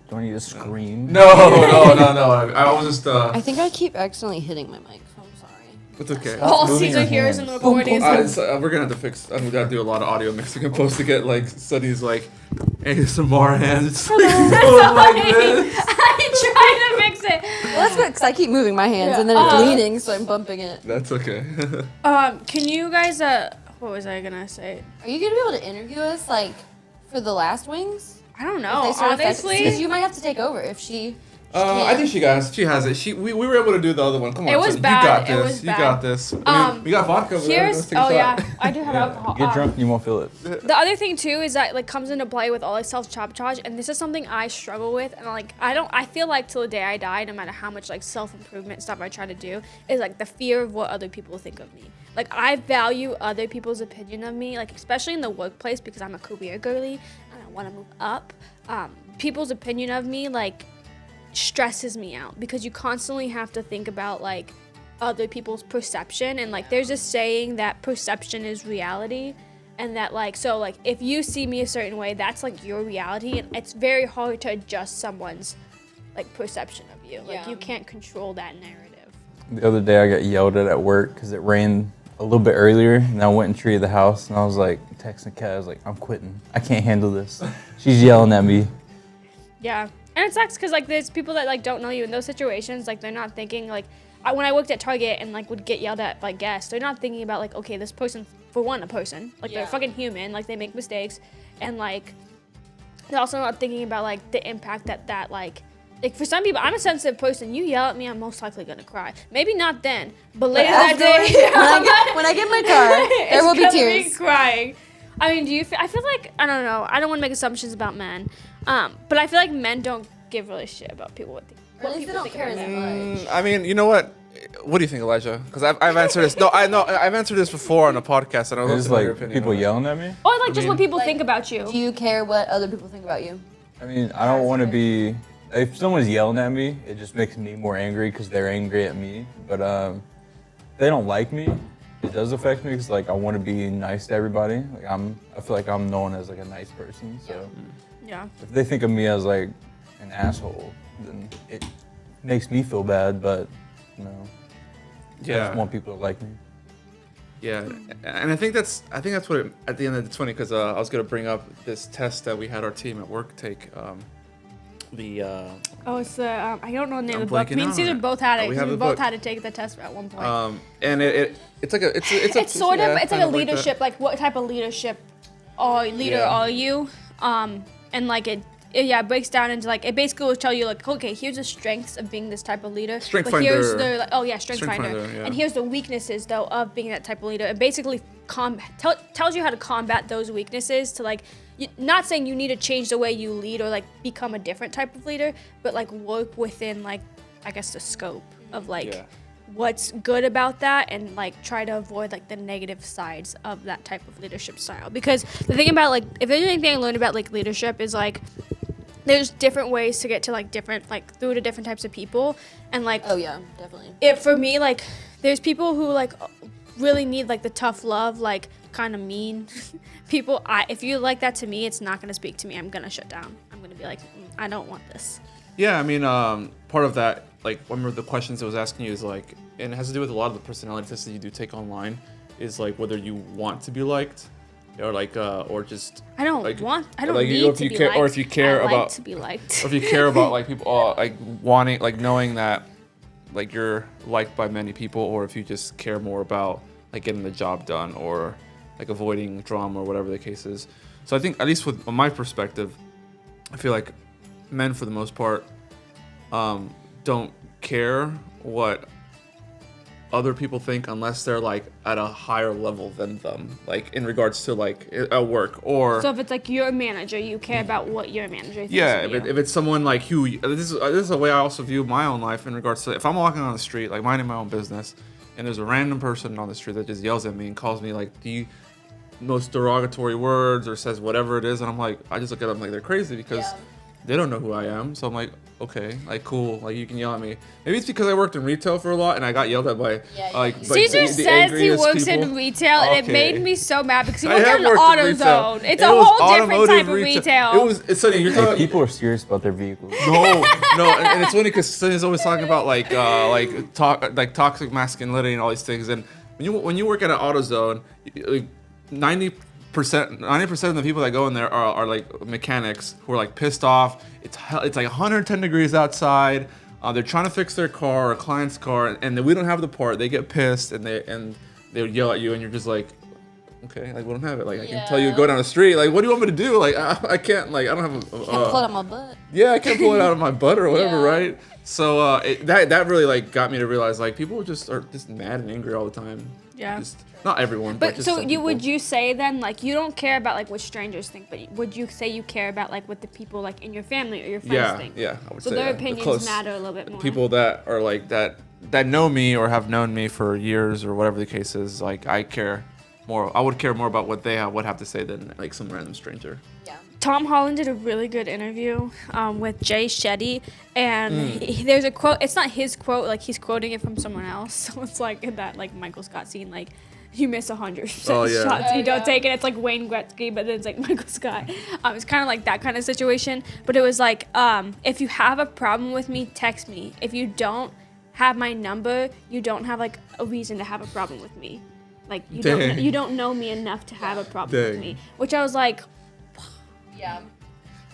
Do I need to scream? No. I was just. I think I keep accidentally hitting my mic, so I'm sorry. It's okay. All moving Cesar your hears in the hands. recording is like, We're gonna have to fix. I'm gonna do a lot of audio mixing and post to get like Sonny's like ASMR hands going like this. I'm trying to fix it. Well, that's good because I keep moving my hands and then it's leaning, so I'm bumping it. That's okay. Can you guys, what was I gonna say? Are you gonna be able to interview us like for the last wings? I don't know, Because honestly. you might have to take over if she. I think she has it. We were able to do the other one. Come on, It was Sonny. bad. You It got was this. You bad. got this. I mean, we got vodka over there. Let's take a shot. yeah, I do have alcohol. Get drunk, you won't feel it. The other thing too is that like comes into play with all like self-sabotage, and this is something I struggle with, and like I feel like till the day I die, no matter how much like self-improvement stuff I try to do, is like the fear of what other people think of me. Like I value other people's opinion of me, like especially in the workplace because I'm a career girly and I want to move up. People's opinion of me like stresses me out because you constantly have to think about like other people's perception, and like there's a saying that perception is reality, and that like so like if you see me a certain way, that's like your reality, and it's very hard to adjust someone's like perception of you. Like you can't control that narrative. The other day I got yelled at work because it rained a little bit earlier, and I went and treated the house, and I was like texting Kat, I was like, I'm quitting. I can't handle this. She's yelling at me. Yeah. And it sucks because like there's people that like don't know you in those situations, like they're not thinking like when I worked at Target and like would get yelled at by guests, they're not thinking about like, okay, this person, for one, a person, like they're fucking human, like they make mistakes, and like they're also not thinking about like the impact that like for some people, I'm a sensitive person. You yell at me, I'm most likely gonna cry. Maybe not then, but later that day, when I get in my car, there will be tears. Be crying. I mean, I feel like, I don't know, I don't want to make assumptions about men, but I feel like men don't give really shit about people what At least they don't care as much. I mean, you know what? What do you think, Elijah? Because I've answered this. No, I've answered this before on a podcast, and I It's was like your like opinion. people yelling at me. Or like just what people think about you. Do you care what other people think about you? I mean, I don't want to be. If someone's yelling at me, it just makes me more angry because they're angry at me. But if they don't like me, it does affect me because like I want to be nice to everybody. Like I feel like I'm known as like a nice person. So Yeah. if they think of me as like an asshole, then it makes me feel bad. But you know, I just want people to like me. Yeah, and I think that's what it, at the end of it's funny because I was gonna bring up this test that we had our team at work take. It's the I don't know the name I'm of the book. blanking Me and out Cesar on it. both had it. We have We the both book. had to take the test at one point. And it's like a It's sort of it's like kind a that. leadership. Like what type of leadership are you? And like it breaks down into like it basically will tell you like, okay, here's the strengths of being this type of leader. Strength but here's finder. the strength finder. Yeah. And here's the weaknesses though of being that type of leader. It basically tells you how to combat those weaknesses to like not saying you need to change the way you lead or like become a different type of leader, but like work within like I guess the scope of like what's good about that and like try to avoid like the negative sides of that type of leadership style. Because the thing about like if there's anything I learned about like leadership is like there's different ways to get to like different like through to different types of people, and like Oh yeah, definitely. it for me like there's people who like really need like the tough love, like kind of mean people. If you like that to me, it's not gonna speak to me. I'm gonna shut down. I'm gonna be like I don't want this. Yeah, I mean, part of that, like, I remember the questions it was asking you is like, and it has to do with a lot of the personality tests that you do take online, is like whether you want to be liked, or like, or just. I don't like, want. I don't like, need if to you be care, liked. or if you care I like about to be liked. or if you care about like people, like wanting, like knowing that, like you're liked by many people, or if you just care more about like getting the job done, or like avoiding drama, or whatever the case is. So I think, at least from my perspective, I feel like men, for the most part, don't care what other people think unless they're like at a higher level than them, like in regards to like at work or. So if it's like your manager, you care about what your manager thinks. Yeah, of if you. it's someone like who, this is a way I also view my own life in regards to if I'm walking on the street, like minding my own business, and there's a random person on the street that just yells at me and calls me like the most derogatory words or says whatever it is, and I'm like, I just look at them like they're crazy because they don't know who I am. So I'm like, okay, like cool, like you can yell at me. Maybe it's because I worked in retail for a lot and I got yelled at by Caesar says he angriest works people. in retail, and it Okay. made me so mad because he I worked have in worked in AutoZone. retail. It's It a was whole different automotive type of retail. It's Sonny, you're Hey, talking. people are serious about their vehicles. No, and it's funny because Sonny's always talking about like toxic masculinity and all these things. And when you work at an AutoZone, like 90% of the people that go in there are like mechanics who are like pissed off. It's like 110 degrees outside. They're trying to fix their car or a client's car, and then we don't have the part. They get pissed and they yell at you, and you're just like, okay, like we don't have it. Like I can tell you to go down the street. Like what do you want me to do? Like I can't. Like I don't have a. Can't pull it out my butt. Yeah, I can't pull it out of my butt or whatever, Yeah. right? So that really like got me to realize like people just are just mad and angry all the time. Yeah. Just, not everyone, but But just so some would people. you say then like you don't care about like what strangers think, but would you say you care about like what the people like in your family or your friends think? Yeah, I would So say their that. The opinions close matter a little bit more. People that are like that know me or have known me for years or whatever the case is, like I care more. I would care more about what they would have to say than like some random stranger. Yeah. Tom Holland did a really good interview with Jay Shetty, and there's a quote. It's not his quote, like he's quoting it from someone else. So it's like in that like Michael Scott scene, like you miss 100% Oh, yeah. shots, you don't take it. It's like Wayne Gretzky, but then it's like Michael Scott. It's kind of like that kind of situation. But it was like, if you have a problem with me, text me. If you don't have my number, you don't have like a reason to have a problem with me. Like you don't know me enough to have a problem with Dang. me. Which I was like, Yeah.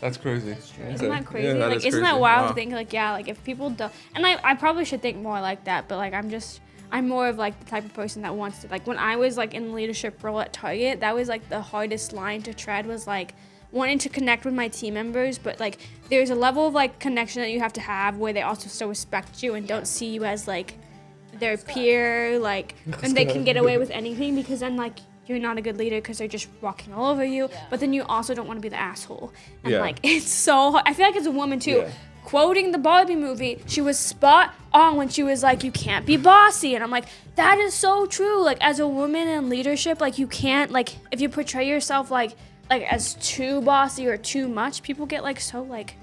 That's crazy. isn't that crazy? Yeah, like, is isn't crazy. that wild Wow. to think? Like, yeah, like if people don't, and I probably should think more like that, but like I'm more of like the type of person that wants to like. When I was like in leadership role at Target, that was like the hardest line to tread. Was like wanting to connect with my team members, but like there's a level of like connection that you have to have where they also still respect you and don't see you as like their peer, like, and they can get away with anything because then like you're not a good leader because they're just walking all over you. But then you also don't want to be the asshole. And Yeah. like it's so hard. I feel like as a woman too. Yeah. Quoting the Barbie movie, she was spot on when she was like, you can't be bossy. And I'm like, that is so true. Like, as a woman in leadership, like, you can't, like, if you portray yourself, like as too bossy or too much, people get, like, so, like,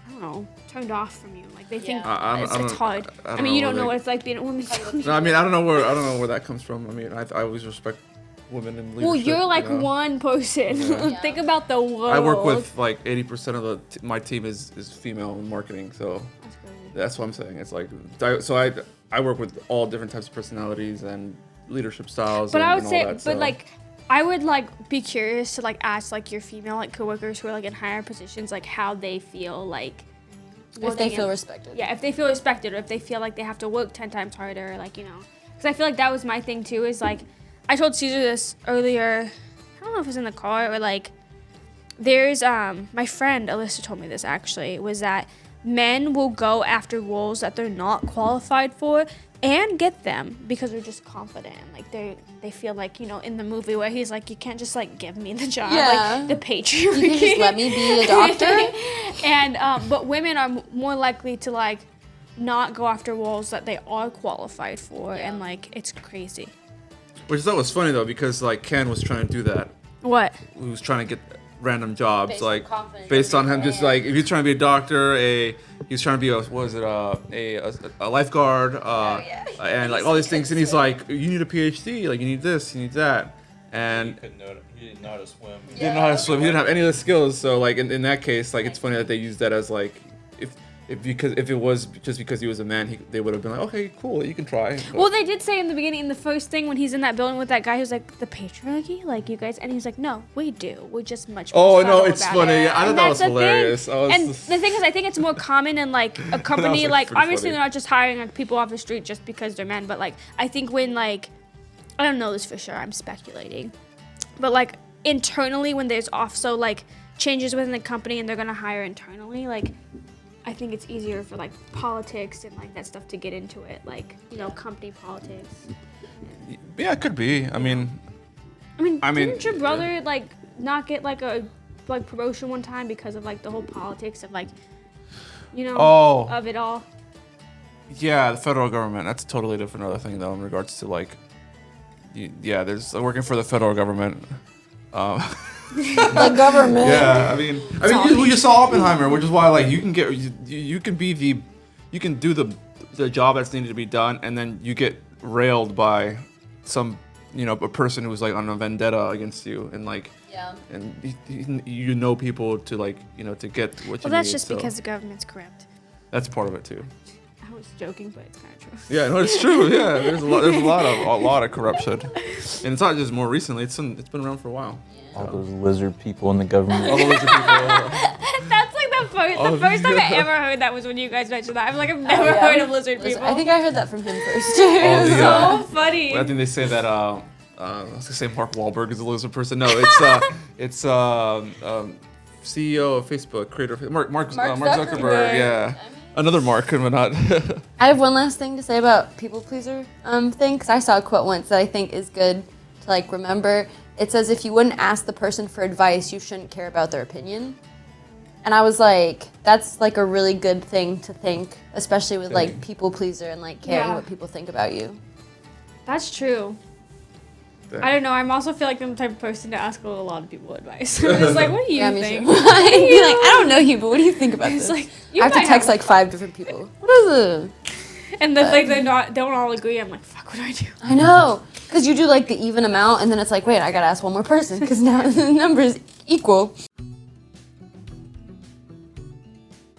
I don't know, turned off from you. Like, they think it's hard. I mean, you don't know what it's like being a woman. No, I mean I don't know where that comes from. I mean I always respect women in leadership. Well, you're like you know? one person. Think about the world. I work with like 80% of my team is female in marketing, so that's what I'm saying. It's like I work with all different types of personalities and leadership styles. But and, I would and say, all that, but so. like, I would like be curious to like ask like your female like coworkers who are like in higher positions like how they feel like. If they working feel in- respected. Yeah, if they feel respected, or if they feel like they have to work 10 times harder, like, you know. Because I feel like that was my thing too, is like, I told Cesar this earlier, I don't know if it was in the car or like, there's, my friend Alyssa told me this actually, was that men will go after roles that they're not qualified for and get them because they're just confident. Like they feel like, you know, in the movie where he's like, you can't just like give me the job, Yeah. like the patriarchy. You can just let me be a doctor. And but women are more likely to like not go after roles that they are qualified for, and like it's crazy. Which I thought was funny though, because like Ken was trying to do that. What? He was trying to get random jobs, Based on like confidence. based on him just like if you're trying to be a doctor, he was trying to be a lifeguard, and like all these things, and he's like, you need a PhD, like you need this, you need that, and He didn't know how to swim. he didn't know how to swim. He didn't have any of the skills. So like in that case, like it's funny that they use that as like if it was just because he was a man, they would have been like, okay, cool, you can try. But- Well, they did say in the beginning, in the first thing when he's in that building with that guy who's like, the patriarchy, like you guys, and he's like, no, we do. We're just much more Oh no, subtle it's about funny. it." Yeah, I thought And that was that's the thing. hilarious. And the thing is, I think it's more common in like a company, like, like pretty obviously funny. they're not just hiring like people off the street just because they're men, but like I think when like, I don't know this for sure, I'm speculating, but like internally when there's also like changes within the company and they're gonna hire internally, like I think it's easier for like politics and like that stuff to get into it, like, you know, company politics. yeah, it could be. I mean, Didn't your brother like not get like a like promotion one time because of like the whole politics of like, you know, of it all? yeah, the federal government. That's a totally different other thing though, in regards to like, there's working for the federal government. The government. Yeah, I mean, you saw Oppenheimer, which is why like you can do the job that's needed to be done, and then you get railed by some a person who's like on a vendetta against you, and like and you know people to like to get what you need. Well, that's just because the government's corrupt. That's part of it too. I was joking, but it's kind of true. Yeah, no, it's true. Yeah, there's a lot of corruption, and it's not just more recently. It's been around for a while. All those lizard people in the government. All the lizard people. That's like the first time I ever heard that was when you guys mentioned that. I'm like, I've never heard of lizard people. I think I heard that from him first. So funny. I think they say that. I was gonna say Mark Wahlberg is a lizard person. No, it's CEO of Facebook, creator of Mark Zuckerberg. Yeah, another Mark, but not. I have one last thing to say about people pleaser thing, because I saw a quote once that I think is good to like remember. It says, if you wouldn't ask the person for advice, you shouldn't care about their opinion. And I was like, that's like a really good thing to think, especially with like people pleaser and like caring what people think about you. That's true. I don't know. I'm also feel like I'm the type of person to ask a lot of people advice. I'm just like, what do you think? I'd be like, I don't know you, but what do you think about this? Like, I have to text like 5 different people. What is it? And then like they don't all agree. I'm like, fuck, what do I do? I know. Because you do like the even amount, and then it's like, wait, I gotta ask one more person, because now the number is equal.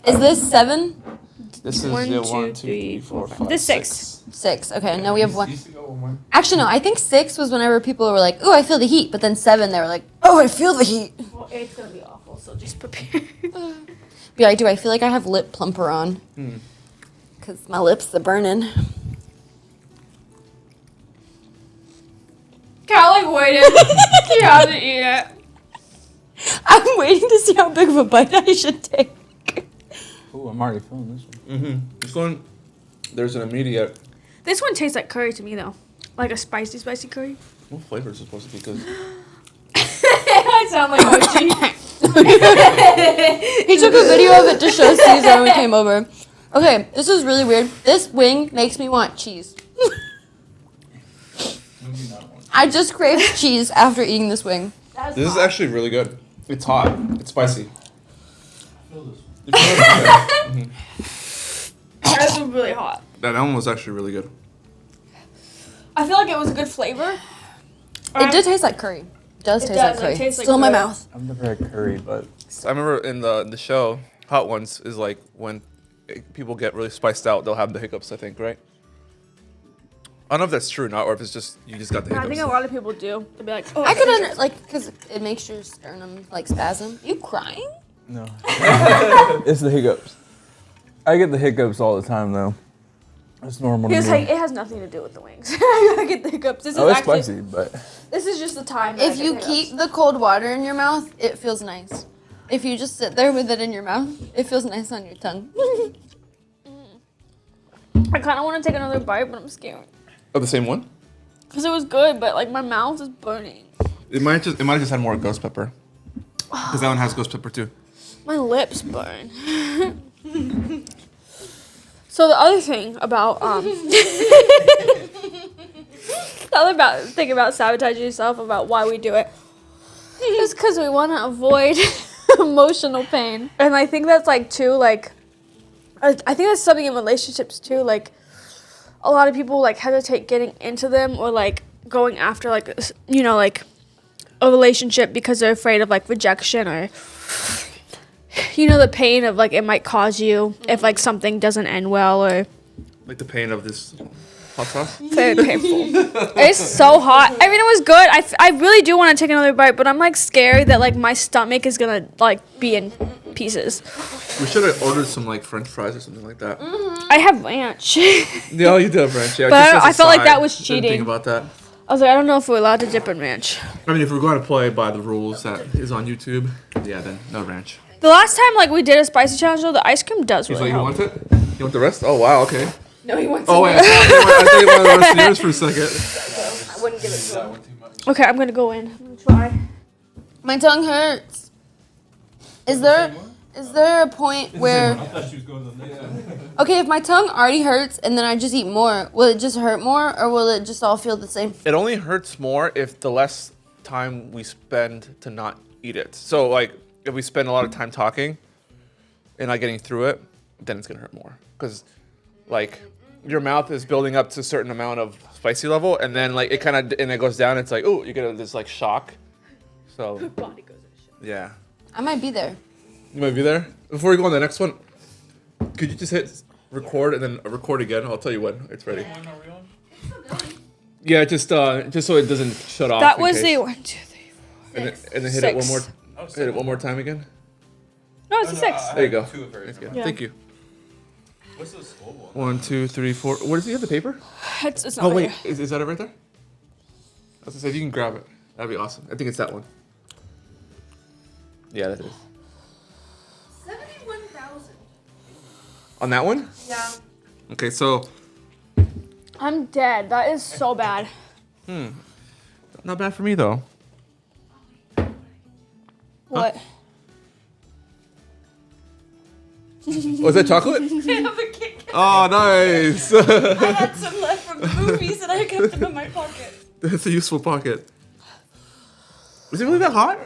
Is this 7? This is 1, 2, 3, 4, 5. This 6. 6. Okay, now we have 1. Actually, no, I think 6 was whenever people were like, oh, I feel the heat. But then 7, they were like, oh, I feel the heat. Well, 8's gonna be awful, so just prepare. Be like, do I feel like I have lip plumper on? Because my lips are burning. Cal waited. He hasn't eaten it. I'm waiting to see how big of a bite I should take. Oh, I'm already feeling this one. This one, there's an immediate. This one tastes like curry to me though, like a spicy curry. What flavor is it supposed to be? Because I sound like Mochi. He took a video of it to show Cesar when we came over. Okay, this is really weird. This wing makes me want cheese. I just craved cheese after eating this wing. this is actually really good. It's hot. It's spicy. That's really hot. That one was actually really good. I feel like it was a good flavor. It did taste like curry. It does taste like curry. Tastes like Still in my curry. mouth. I've never had curry, but I remember in the show, Hot Ones is like when people get really spiced out, they'll have the hiccups, I think, right? I don't know if that's true or not, or if it's just you just got the hiccups. I think a lot of people do. They'll be like, oh. I could because it makes your sternum like spasm. You crying? no. It's the hiccups. I get the hiccups all the time, though. It's normal. He's to me. like, it has nothing to do with the wings. I gotta get the hiccups. This is it's actually spicy, but This is just the time. that I If get you the keep hiccups. the cold water in your mouth, it feels nice. If you just sit there with it in your mouth, it feels nice on your tongue. I kind of want to take another bite, but I'm scared. Oh, the same one? Cause it was good, but like my mouth is burning. It might have just had more ghost pepper. Because that one has ghost pepper too. My lips burn. So the other thing about thing about sabotaging yourself, about why we do it, is because we want to avoid emotional pain. And I think that's like too like, I think that's something in relationships too. Like a lot of people like hesitate getting into them or like going after like like a relationship because they're afraid of like rejection or the pain of like it might cause you if like something doesn't end well or Like the pain of this hot sauce? very painful. It's so hot. I mean, it was good. I really do want to take another bite, but I'm like scared that like my stomach is gonna like be in pieces. We should have ordered some like French fries or something like that. I have ranch. Yeah, you did have ranch. Yeah, But just as a I felt like side. that was Didn't cheating. think about that. I was like, I don't know if we're allowed to dip in ranch. I mean, if we're going to play by the rules that is on YouTube, yeah, then no ranch. The last time like we did a spicy challenge though, the ice cream does He's really like, you help. want it? You want the rest? Oh, wow, okay. No, he wants Oh, wait, I thought you wanted the rest of yours for a second. I wouldn't give it to him. Okay, I'm gonna go in. I'm gonna try. My tongue hurts. Is there a point where... Okay, if my tongue already hurts and then I just eat more, will it just hurt more or will it just all feel the same? It only hurts more if the less time we spend to not eat it. So like if we spend a lot of time talking and not getting through it, then it's gonna hurt more because like your mouth is building up to a certain amount of spicy level, and then like it kind of and it goes down. It's like you get this like shock. So Body goes into shit. yeah, I might be there. you might be there. Before we go on the next one, could you just hit record and then record again? I'll tell you when it's ready. Yeah, just so it doesn't shut off. That in was case. the 1, 2, 3, 4. And then hit it one more. 6. Hit it one more time again. No, it's a 6. There you go. Two of hers. That's good. Yeah. Thank you. What's the slow one? 1, 2, 3, 4. Where does he have the paper? It's not Oh wait, there. is that it right there? I was gonna say if you can grab it, that'd be awesome. I think it's that one. Yeah, that is. 71,000. On that one? Yeah. Okay, so I'm dead. That is so bad. not bad for me though. What? Was that chocolate? I have a Kit Kat. Oh, nice. I had some left from the movies and I kept them in my pocket. That's a useful pocket. Is it really that hot?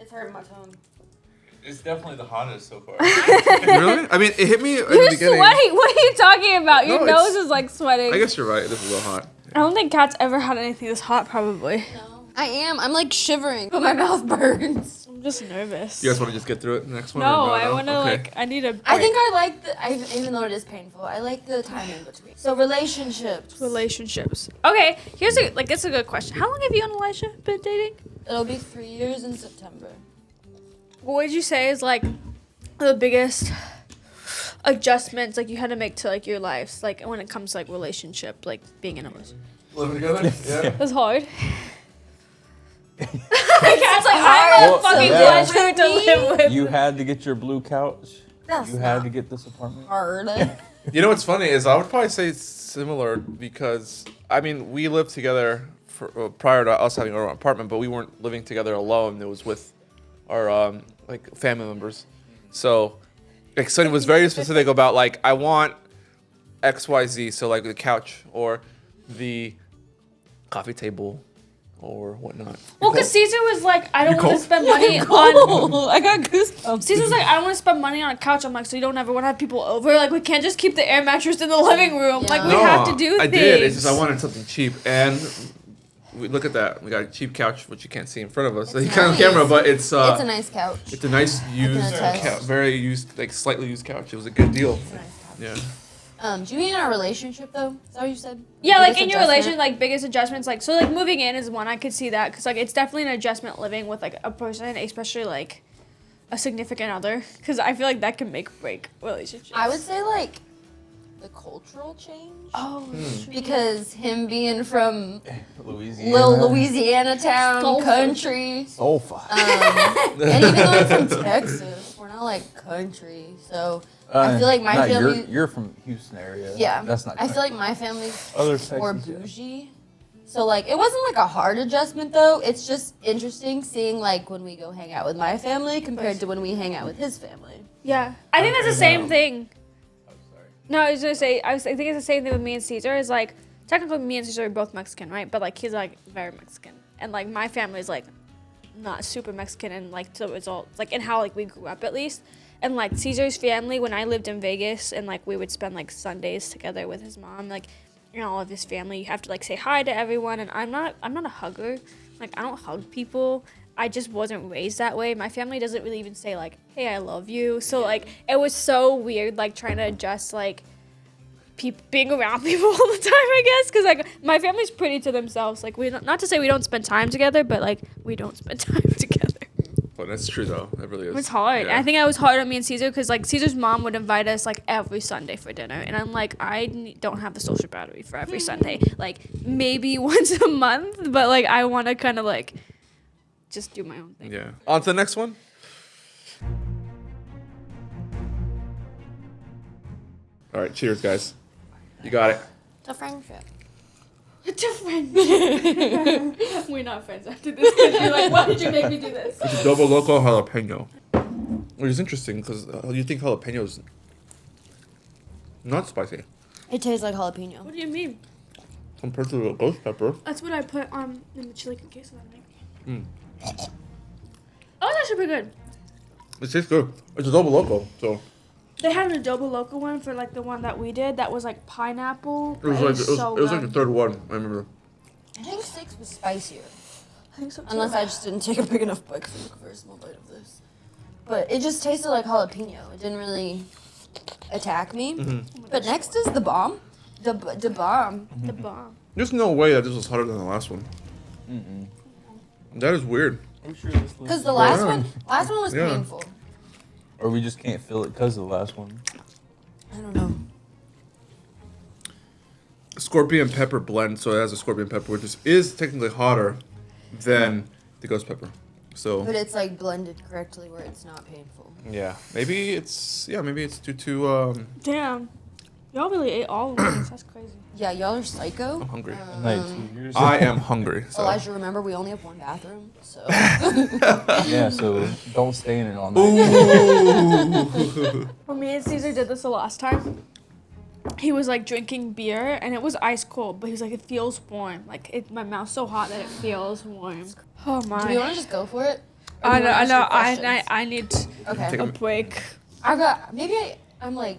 It's hurting my tongue. It's definitely the hottest so far. Really? I mean, it hit me at the You're beginning. sweating. What are you talking about? Your No, nose it's- is like sweating. I guess you're right. It is a little hot. I don't think Kat's ever had anything this hot, probably. No. I am. I'm like shivering, but my mouth burns. I'm just nervous. You guys want to just get through it? The next one? No, or I want to Okay. I need a break. I think I like even though it is painful, I like the time in between. So relationships. relationships. Okay, here's it's a good question. How long have you and Elijah been dating? It'll be 3 years in September. What would you say is like the biggest adjustments like you had to make to like your lives, like when it comes to like relationship, like being in a relationship? Living together? Yeah. That's hard. Kat's like, I'm a Well, fucking yeah. pleasure to live with. You had to get your blue couch. That's You had not to get this apartment. hard. You know what's funny is I would probably say it's similar because I mean we lived together prior to us having our own apartment, but we weren't living together alone. It was with our like family members. So like Sonny was very specific about like I want X Y Z. So like the couch or the coffee table or whatnot. Well, because Cesar was like, I don't You want to cold? spend money on. Oh, I got goosebumps. Cesar was like, I don't want to spend money on a couch. I'm like, so you don't ever want to have people over? Like, we can't just keep the air mattress in the living room. Like, we Yeah. have to do I things. did. It's just I wanted something cheap, and we look at that. We got a cheap couch, which you can't see in front of us. So you can't on nice. camera, but it's It's a nice couch. it's a nice used attest. very used, like slightly used couch. It was a good deal. It's a nice couch. Yeah. Do you mean in our relationship though? Is that what you said? Yeah, like Biggest in your adjustment? relation, like biggest adjustments, like so, like moving in is one I could see that because like it's definitely an adjustment living with like a person, especially like a significant other, because I feel like that can make or break relationships. I would say like the cultural change. Oh, Because him being from Louisiana. little Louisiana town, Soulful. country, Oh, fuck. and even though I'm from Texas, we're not like country. So I feel like my Nah, family. You're from Houston area. Yeah, That's not. I feel like my family's Other more Texas, yeah. bougie. So like it wasn't like a hard adjustment though. It's just interesting seeing like when we go hang out with my family compared to when we hang out with his family. yeah. I think that's the same thing. No, I was gonna say, I think it's the same thing with me and Cesar. Is like technically me and Cesar are both Mexican, right? But like he's like very Mexican, and like my family is like not super Mexican, and like so it's all like in how like we grew up at least. And like Cesar's family, when I lived in Vegas, and like we would spend like Sundays together with his mom, like you know all of his family. You have to like say hi to everyone, and I'm not a hugger. Like I don't hug people. I just wasn't raised that way. My family doesn't really even say like, "Hey, I love you." So like it was so weird, like trying to adjust like being around people all the time, I guess, because like my family's pretty to themselves. Like we don't, not to say we don't spend time together, but like we don't spend time together. But that's true though. It really is. It's hard. Yeah. I think I was hard on me and Cesar because like Cesar's mom would invite us like every Sunday for dinner, and I'm like don't have the social battery for every Sunday. Like maybe once a month, but like I want to kind of like just do my own thing. Yeah. On to the next one. All right. Cheers, guys. You got it. The friendship. To friends. We're not friends after this because you're like, why did you make me do this? It's a double loco jalapeno. Which is interesting because you think jalapenos not spicy It tastes like jalapeno. What do you mean? compared to the ghost pepper. That's what I put in the chili con queso that night. Mm. Oh, actually pretty good. It tastes good. It's adobo loco, so They had an adobo loco one for like the one that we did that was like pineapple. it was like the third one. I remember. I think 6 was spicier. I think so too. Unless I just didn't take a big enough bite because I took a very small bite of this. But it just tasted like jalapeno. It didn't really attack me. But next is the bomb. The bomb. The bomb. There's no way that this was hotter than the last one. That is weird. I'm sure this Because the last one was painful. Or we just can't feel it because of the last one. I don't know. Scorpion pepper blend, so it has a scorpion pepper, which is technically hotter than the ghost pepper. So. But it's like blended correctly where it's not painful. Yeah, maybe it's due to Damn. Y'all really ate all of these. That's crazy. Yeah, y'all are psycho. I'm hungry. Like 2 years. I am hungry. So. Elijah, remember we only have one bathroom, so. Yeah, so don't stay in it all night. When me and Cesar did this the last time, he was like drinking beer and it was ice cold, but he was like, it feels warm. Like my mouth's so hot that it feels warm. Oh my. Do you want to just go for it? Or I do you wanna know. ask your questions? I need Okay. a break. I'm like,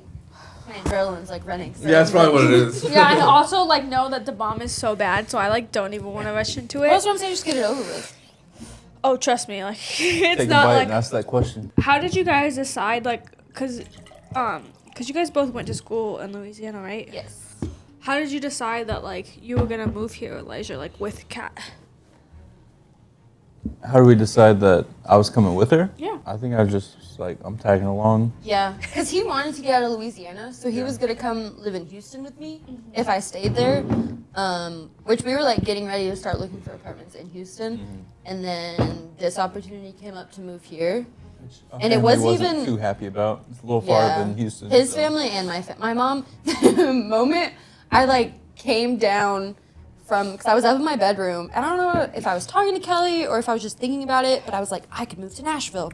my adrenaline's like running. So Yeah, that's probably what it is. Yeah, and also like know that the bomb is so bad, so I like don't even want to rush into it. Well, that's what I'm saying. Just get it over with. Oh, trust me, like it's Take a not bite like. and ask that question. How did you guys decide? Like, cause you guys both went to school in Louisiana, right? Yes. How did you decide that like you were gonna move here, Elijah, like with Kat? How do we decide that I was coming with her? Yeah. I think I was just like, I'm tagging along. Yeah, because he wanted to get out of Louisiana, so he was gonna come live in Houston with me if I stayed there. Which we were like getting ready to start looking for apartments in Houston, and then this opportunity came up to move here. And it wasn't even too happy about. It's a little farther than Houston. His so. family and my mom. The moment I like came down from, because I was up in my bedroom, and I don't know if I was talking to Kelly or if I was just thinking about it, but I was like, I could move to Nashville.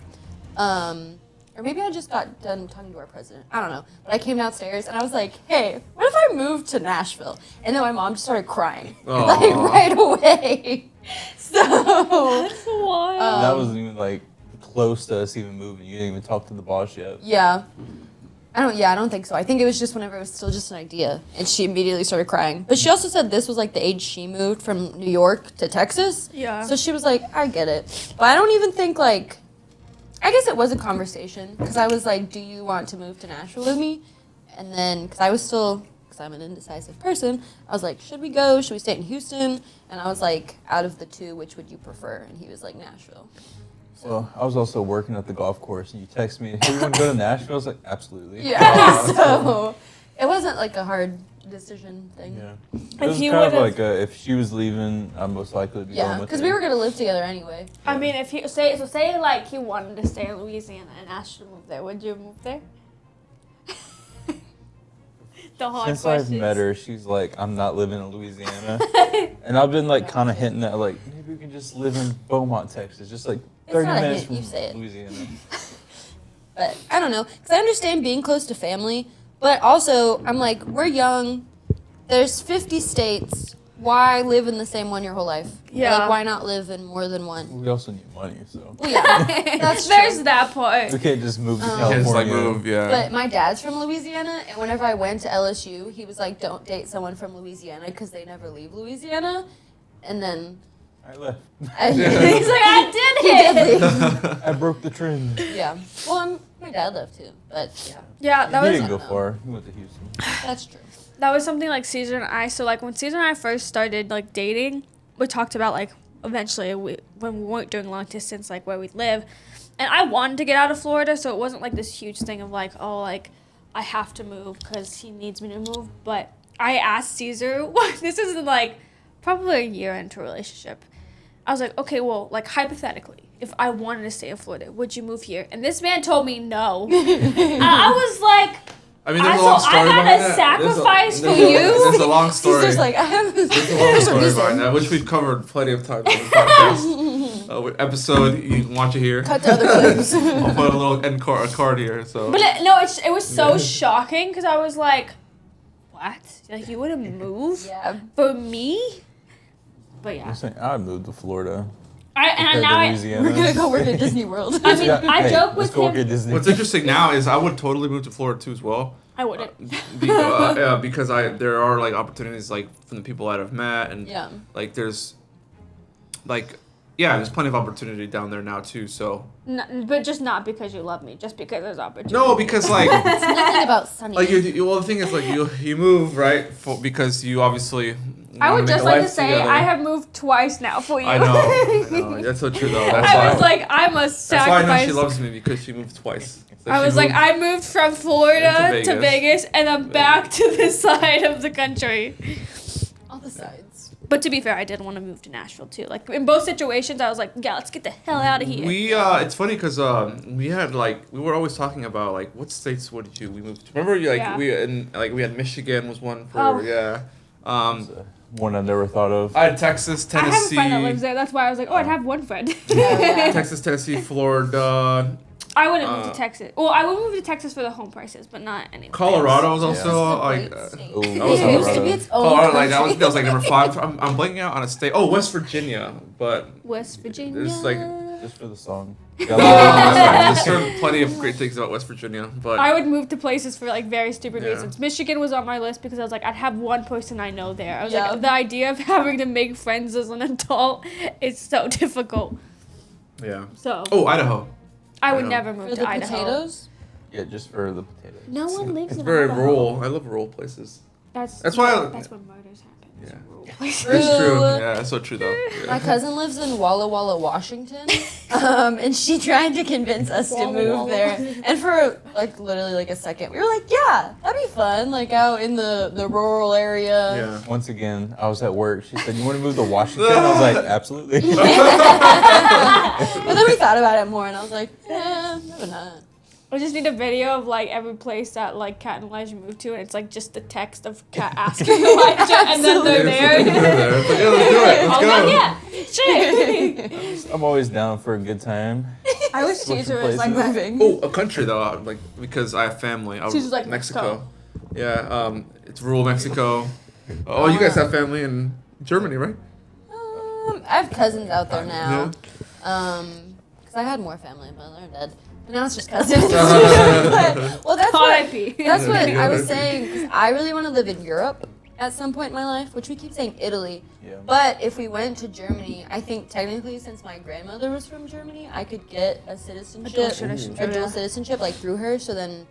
Or maybe I just got done talking to our president. I don't know. But I came downstairs and I was like, hey, what if I moved to Nashville? And then my mom just started crying. Like right away. So That's wild. That wasn't even like close to us even moving. You didn't even talk to the boss yet. yeah. I don't think so. I think it was just whenever it was still just an idea, and she immediately started crying. But she also said this was like the age she moved from New York to Texas. Yeah. So she was like, I get it. But I don't even think like, I guess it was a conversation, because I was like, do you want to move to Nashville with me? And then, because I'm an indecisive person, I was like, should we go? Should we stay in Houston? And I was like, out of the two, which would you prefer? And he was like, Nashville. Well, I was also working at the golf course, and you text me, hey, you want to go to Nashville? I was like, absolutely. Yeah. So it wasn't like a hard decision thing. Yeah. If It was you kind of would've- like if she was leaving, I'd most likely be going Yeah, with because her. we were gonna live together anyway. I mean, if you say like he wanted to stay in Louisiana and asked you to move there, would you move there? The hard Since questions. I've met her, she's like, I'm not living in Louisiana. And I've been like kind of hinting at like, maybe we can just live in Beaumont, Texas. Just like 30 not a minutes hint, from you say it. Louisiana. But I don't know, because I understand being close to family, but also I'm like, we're young. There's 50 states. Why live in the same one your whole life? Yeah. Like, why not live in more than one? We also need money, so Well, yeah, that's There's true. that part. we can't just move to Can't California. just like move, yeah. But my dad's from Louisiana, and whenever I went to LSU, he was like, don't date someone from Louisiana because they never leave Louisiana. And then I left. He's like, I did it. leave. I broke the trend. Yeah. Well, my dad left too, but yeah, Yeah, that He was didn't go far. He went to Houston. that's true. that was something like Cesar and I. So like when Cesar and I first started like dating, we talked about like eventually when we weren't doing long distance, like where we'd live, and I wanted to get out of Florida, so it wasn't like this huge thing of like, oh, like I have to move because he needs me to move. But I asked Cesar, this is like probably a year into a relationship. I was like, okay, well, like hypothetically, if I wanted to stay in Florida, would you move here? And this man told me no. And I was like, I mean, there's a long so I story gotta behind that. sacacrifice for There's you? There's a long story. Cesar's like, I have There's a long story behind that, which we've covered plenty of times on the podcast. Episode, you can watch it here. cut to other clips. I'll put a little end card here. So. But it was so shocking because I was like, what? Like you wouldn't move Yeah. for me? But yeah, I'm saying I moved to Florida. Louisiana. We're gonna go work at Disney World. I mean, I joke let's with go work him. at Disney. What's interesting now is I would totally move to Florida too as well. I wouldn't. Because there are like opportunities like from the people that I've met and Yeah. like there's like there's plenty of opportunity down there now too. So But just not because you love me, just because there's opportunity. no, because like It's nothing about Sonny. like well the thing is like you move right because you obviously. I wanna would make just a like to life say together. I have moved twice now for you. I know. That's so true though. That's I why. was like, I must That's why I know sacrifice. she loves me because she moved twice. So I she was like, moved- I moved from Florida Into to Vegas and then back to this side of the country. all the sides. But to be fair, I did want to move to Nashville too. Like in both situations, I was like, yeah, let's get the hell out of here. it's funny because we had like we were always talking about like what states would we move to? Remember we had Michigan was one for One I never thought of. I had Texas, I have a Tennessee, friend that lives there. That's why I was like, oh, I'd have one friend. Texas, Tennessee, Florida, I wouldn't move to Texas. Well, I would move to Texas for the home prices, but not anywhere. Colorado was also It's like a great state. Ooh, that was It used to be its own Colorado like country. that was like number 5. I'm blanking out on a state. Oh, West Virginia, but West Virginia. there's like Just for the song. there's certain plenty of great things about West Virginia, but I would move to places for like very stupid Yeah. reasons. Michigan was on my list because I was like, I'd have one person I know there. I was Yeah. like, the idea of having to make friends as an adult is so difficult. yeah. So Oh, Idaho. I would Idaho. never move For to the Idaho. potatoes? Yeah, just for the potatoes. No one lives It's in very Idaho. rural. I love rural places. That's why that's when murders happen. Yeah. Rural places. It's true. True. Yeah, that's so true though. My Yeah. cousin lives in Walla Walla, Washington, and she tried to convince us to Walla move Walla. there. And for like literally like a second, we were like, "Yeah, that'd be fun, like out in the rural area." Yeah. Once again, I was at work. She said, "You want to move to Washington?" I was like, "Absolutely." But then we thought about it more, and I was like, maybe not. I just need a video of like every place that like Kat and Elijah moved to, and it's like just the text of Kat asking Elijah, and then they're there. It's like, yeah, let's do it. Let's I'm go. like, yeah, sure. I'm always down for a good time. I wish Switching Cesar was like places. moving. Oh, a country though, like because I have family. Caesar's like Mexico. Yeah, it's rural Mexico. Oh, you guys have family in Germany, right? I have cousins out there Yeah. now. Because I had more family, but they're dead. But now it's just cousins. Well, that's what, R.I.P. that's what I was saying. 'Cause I really want to live in Europe at some point in my life, which we keep saying Italy. Yeah. But if we went to Germany, I think technically, since my grandmother was from Germany, I could get a citizenship, citizenship, or dual yeah. citizenship, like through her. So then,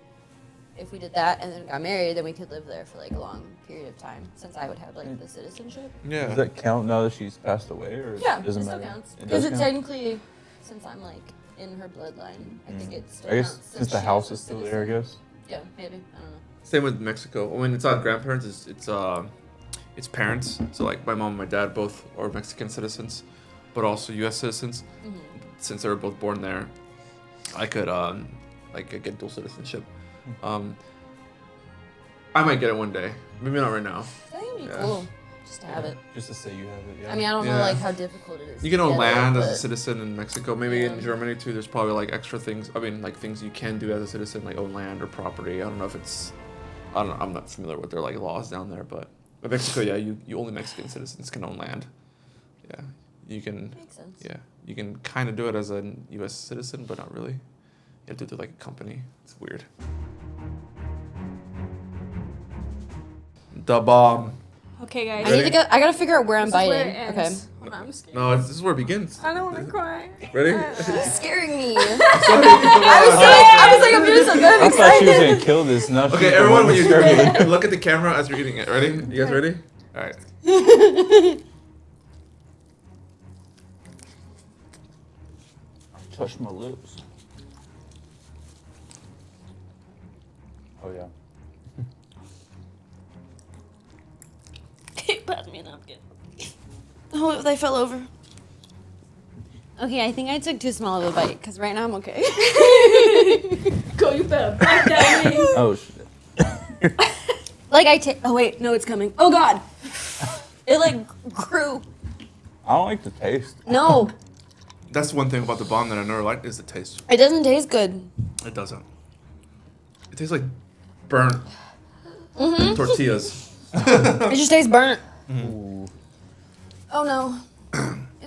if we did that and then got married, then we could live there for like a long period of time, since I would have like the citizenship. Does Yeah. that count now that she's passed away, or Yeah, it doesn't it still matter? counts. It Because does it count? technically, since I'm like in her bloodline, I think it still I guess counts. since the she house was is a still there, I citizen. guess. Yeah, maybe. I don't know. Same with Mexico. When it's not grandparents, it's parents. So like my mom and my dad both are Mexican citizens, but also U.S. citizens. Mm-hmm. Since they were both born there, I could get dual citizenship. I might get it one day. Maybe not right now. I think it'd be Yeah. cool just to have it. Just to say you have it. Yeah. I mean, I don't know Yeah. like how difficult it is. You to can own get it, land as a but- citizen in Mexico. Maybe Yeah. in Germany too. There's probably like extra things. I mean, like things you can do as a citizen, like own land or property. I don't know if it's. I don't know. I'm not familiar with their like laws down there, but in Mexico, yeah, you only Mexican citizens can own land. Yeah, you can. Makes sense. Yeah, you can kind of do it as a U.S. citizen, but not really. You have to do like a company. It's weird. The bomb. Okay, guys. I need to I gotta figure out where I'm This is where biting. it Okay. ends. Hold on, I'm scared. No, this is where it begins. I don't want to cry. Ready? It's scaring me. Sorry, I was like, I'm doing something. I'm I thought she was excited. gonna kill this. Now she's Okay, the everyone, one when you're struggling. eating, look at the camera as you're eating it. Ready? You guys ready? All right. Touch my lips. Oh yeah. Pass me a napkin. Oh, they fell over. Okay, I think I took too small of a bite because right now I'm okay. Go, you better bite that me. Oh shit. Like oh wait, no, it's coming. Oh god, it like grew. I don't like the taste. No, That's one thing about the bomb that I never liked is the taste. it doesn't taste good. It doesn't. It tastes like burnt tortillas. It just tastes burnt. Ooh. Oh no,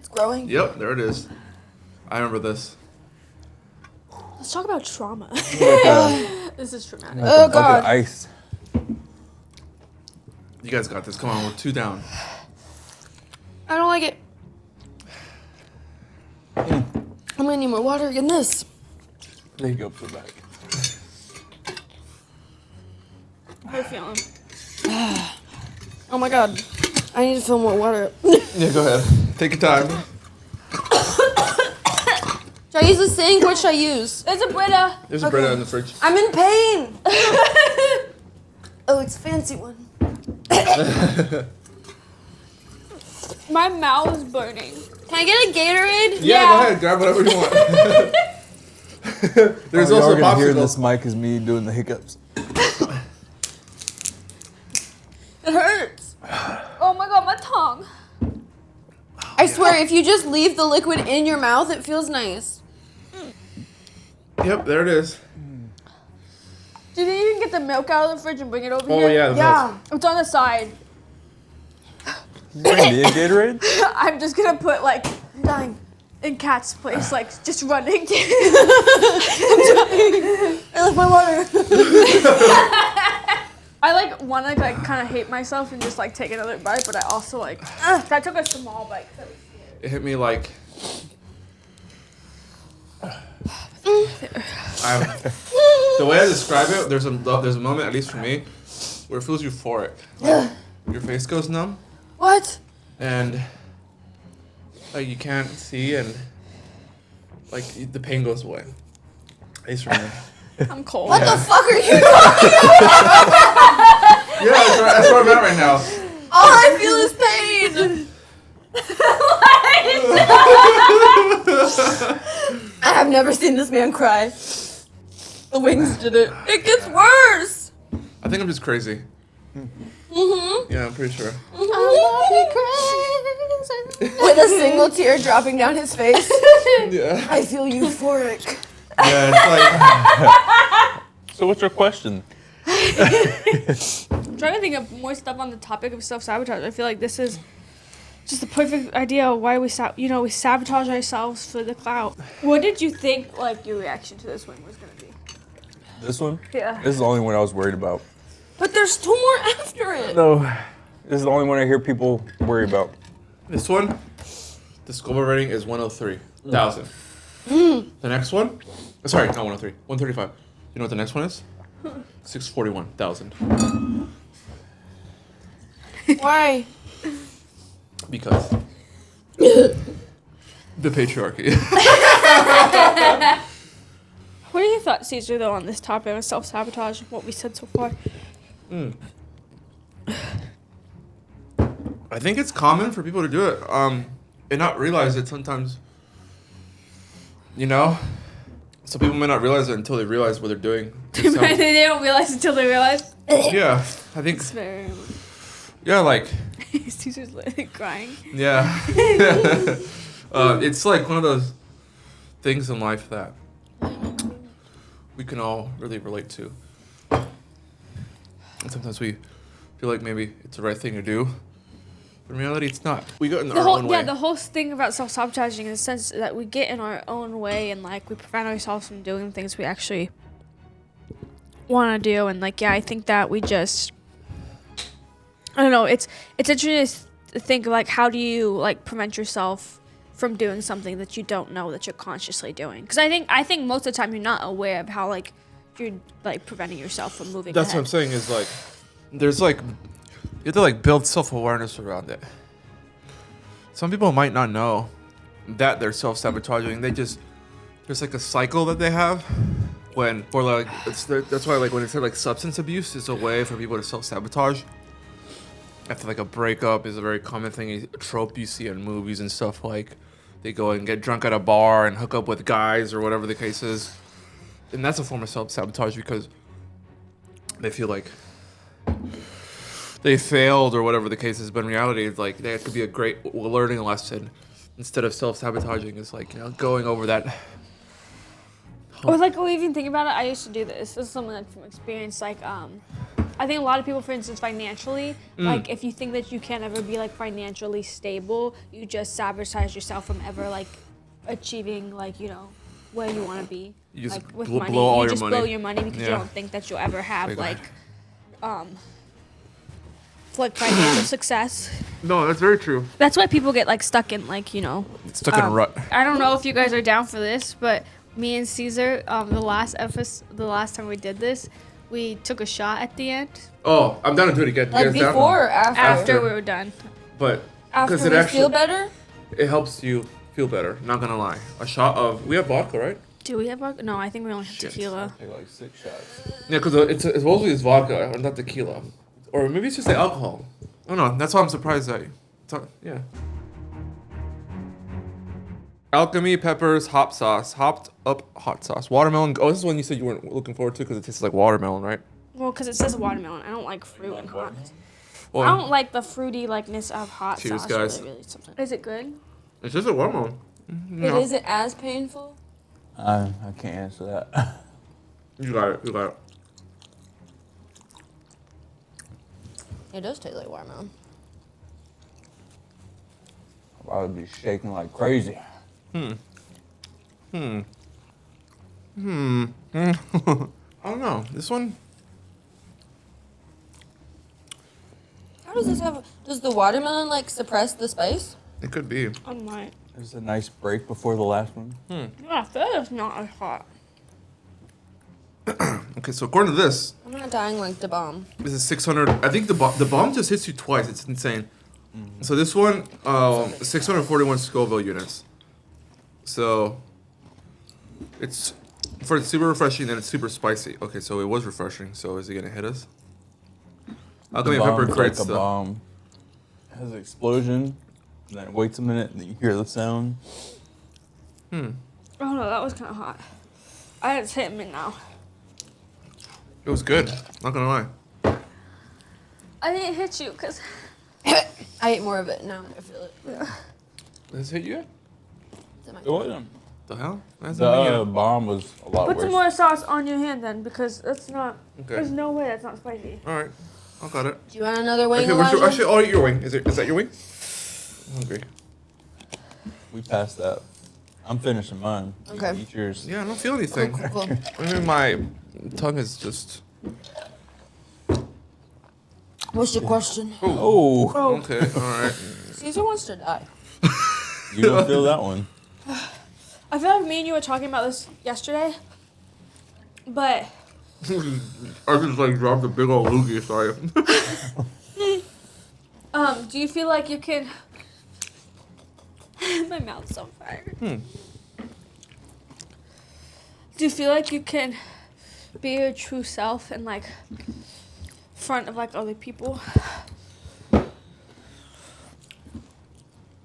It's growing. Yep, there it is. I remember this. Let's talk about trauma. This is traumatic. Oh, God. Ice. You guys got this. Come on, we're 2 down. I don't like it. I'm gonna need more water than this. There you go, put it back. How are you feeling? Oh my God. I need to fill more water up. Yeah, go ahead. Take your time. Should I use the sink? What should I use? There's a Brita. There's a Brita in the fridge. I'm in pain. Oh, it's a fancy one. My mouth is burning. Can I get a Gatorade? Yeah, go ahead. Grab whatever you want. There's All also y'all a gonna hear in popsicle. this mic is me doing the hiccups. It hurts. Oh my God, my tongue. I swear, if you just leave the liquid in your mouth, it feels nice. Yep, there it is. Did you even get the milk out of the fridge and bring it over Oh, here? yeah, the milk. It's on the side. Bring me a Gatorade? I'm just gonna put like I'm dying. in Kat's place, like just running. I left my water. I like want to like kind of hate myself and just like take another bite, but I also like I took a small bite. 'Cause I was scared. It hit me like. The way I describe it, there's a moment, at least for me, where it feels euphoric. Like, your face goes numb, What? and like you can't see, and like the pain goes away. At least for me. I'm cold. What Yeah. the fuck are you talking? Yeah, that's where I'm at right now. All I feel is pain. I have never seen this man cry. The wings did it. It gets worse. I think I'm just crazy. Yeah, I'm pretty sure. With a single tear dropping down his face. Yeah. I feel euphoric. Yeah, it's like. So what's your question? I'm trying to think of more stuff on the topic of self-sabotage. I feel like this is just the perfect idea of why we sabotage ourselves for the clout. What did you think like your reaction to this one was gonna be? This one? Yeah. This is the only one I was worried about. But there's 2 more after it. No, this is the only one I hear people worry about. This one, the Scoba rating is 103,000. The next one, sorry, not 103, 135. You know what the next one is? 641,000. Why? Because the patriarchy. What are your thoughts, Cesar, though, on this topic of self-sabotage and what we said so far? I think it's common for people to do it, and not realize it sometimes. You know, some people may not realize it until they realize what they're doing. They don't realize until they realize. Yeah, I think. It's very. Yeah, like. Cesar's literally crying. Yeah. It's like one of those things in life that we can all really relate to. And sometimes we feel like maybe it's the right thing to do. But in reality, it's not. We go in our own way. Yeah, the whole thing about self-sabotaging in the sense that we get in our own way and like we prevent ourselves from doing things we actually want to do. And like, yeah, I think that we just, I don't know. It's interesting to think like, how do you like prevent yourself from doing something that you don't know that you're consciously doing? Because I think most of the time you're not aware of how like you're like preventing yourself from moving. That's ahead. what I'm saying is like, there's like, you have to like build self-awareness around it. Some people might not know that they're self-sabotaging. There's like a cycle that they have when, or like, that's why like when it said like substance abuse is a way for people to self-sabotage. After like a breakup is a very common thing, a trope you see in movies and stuff, like they go and get drunk at a bar and hook up with guys or whatever the case is. And that's a form of self-sabotage because they feel like they failed or whatever the case is, but in reality, it's like that could be a great learning lesson. Instead of self-sabotaging, it's like, you know, going over that. Or like, or even think about it, I used to do this. This is something like from experience. Like, I I think a lot of people, for instance, financially, like if you think that you can't ever be like financially stable, you just sabotage yourself from ever like achieving like, you know, where you want to be. You just like with blow money, all you your just money. blow your money because you Yeah. don't think that you'll ever have Big like financial success. No, that's very true. That's why people get like stuck in like, you know, Stuck in a rut. I don't know if you guys are down for this, but me and Cesar, the last time we did this, we took a shot at the end Oh, I'm down to do it again. You Like guys down? before or after? after we were done. But After because it we actually feel better? it helps you feel better. Not gonna lie. A shot of we have vodka, right? Do we have vodka? No, I think we only have Shit. tequila. Take like 6 shots. Yeah, because it's mostly it's vodka or not tequila, or maybe it's just the alcohol. Oh no, that's why I'm surprised at you. Yeah. Alchemy peppers hop sauce, hopped up hot sauce, watermelon. Oh, this is one you said you weren't looking forward to because it tastes like watermelon, right? Well, because it says watermelon. I don't like fruit and hot. Well, I don't like the fruity likeness of hot Cheers, sauce. guys. Really, sometimes. Is it good? it's just a watermelon. But is it as painful? I can't answer that. You got it. You got it. It does taste like watermelon. I would be shaking like crazy. I don't know. This one. How does this have? Does the watermelon like suppress the spice? It could be. I might. There's a nice break before the last one. Yeah, that is not as hot. Okay, so according to this, I'm not dying like the bomb. this is 600. I think the bomb just hits you twice. It's insane. So this one, 641 Scoville units. So it's super refreshing and it's super spicy. Okay, so it was refreshing. So is it gonna hit us? Alchemy The pepper bomb's crates like a though. bomb. It has an explosion, and then it waits a minute, and then you hear the sound. Oh no, that was kind of hot. I it's hitting me now. It was good. Not gonna lie. I didn't hit you because I ate more of it now. I feel it. Does this hit you? It's in my- It wasn't. The hell? That's The bomb was a lot put worse. some more sauce on your hand then because that's not. Okay. There's no way that's not spicy. All right. I got it. Do you want another wing, Okay, Elijah? actually, I'll eat your wing. Is that your wing? I'm hungry. We passed that. I'm finishing mine. You Okay. Eat yours. Yeah, I don't feel anything. Cool. I mean, my tongue is just. What's your question? Oh, Okay, all right. Cesar wants to die. you don't feel that one. I feel like me and you were talking about this yesterday, but I just like dropped a big old loogie. Sorry. do you feel like you can? My mouth's on fire. Do you feel like you can be your true self in like front of like other people?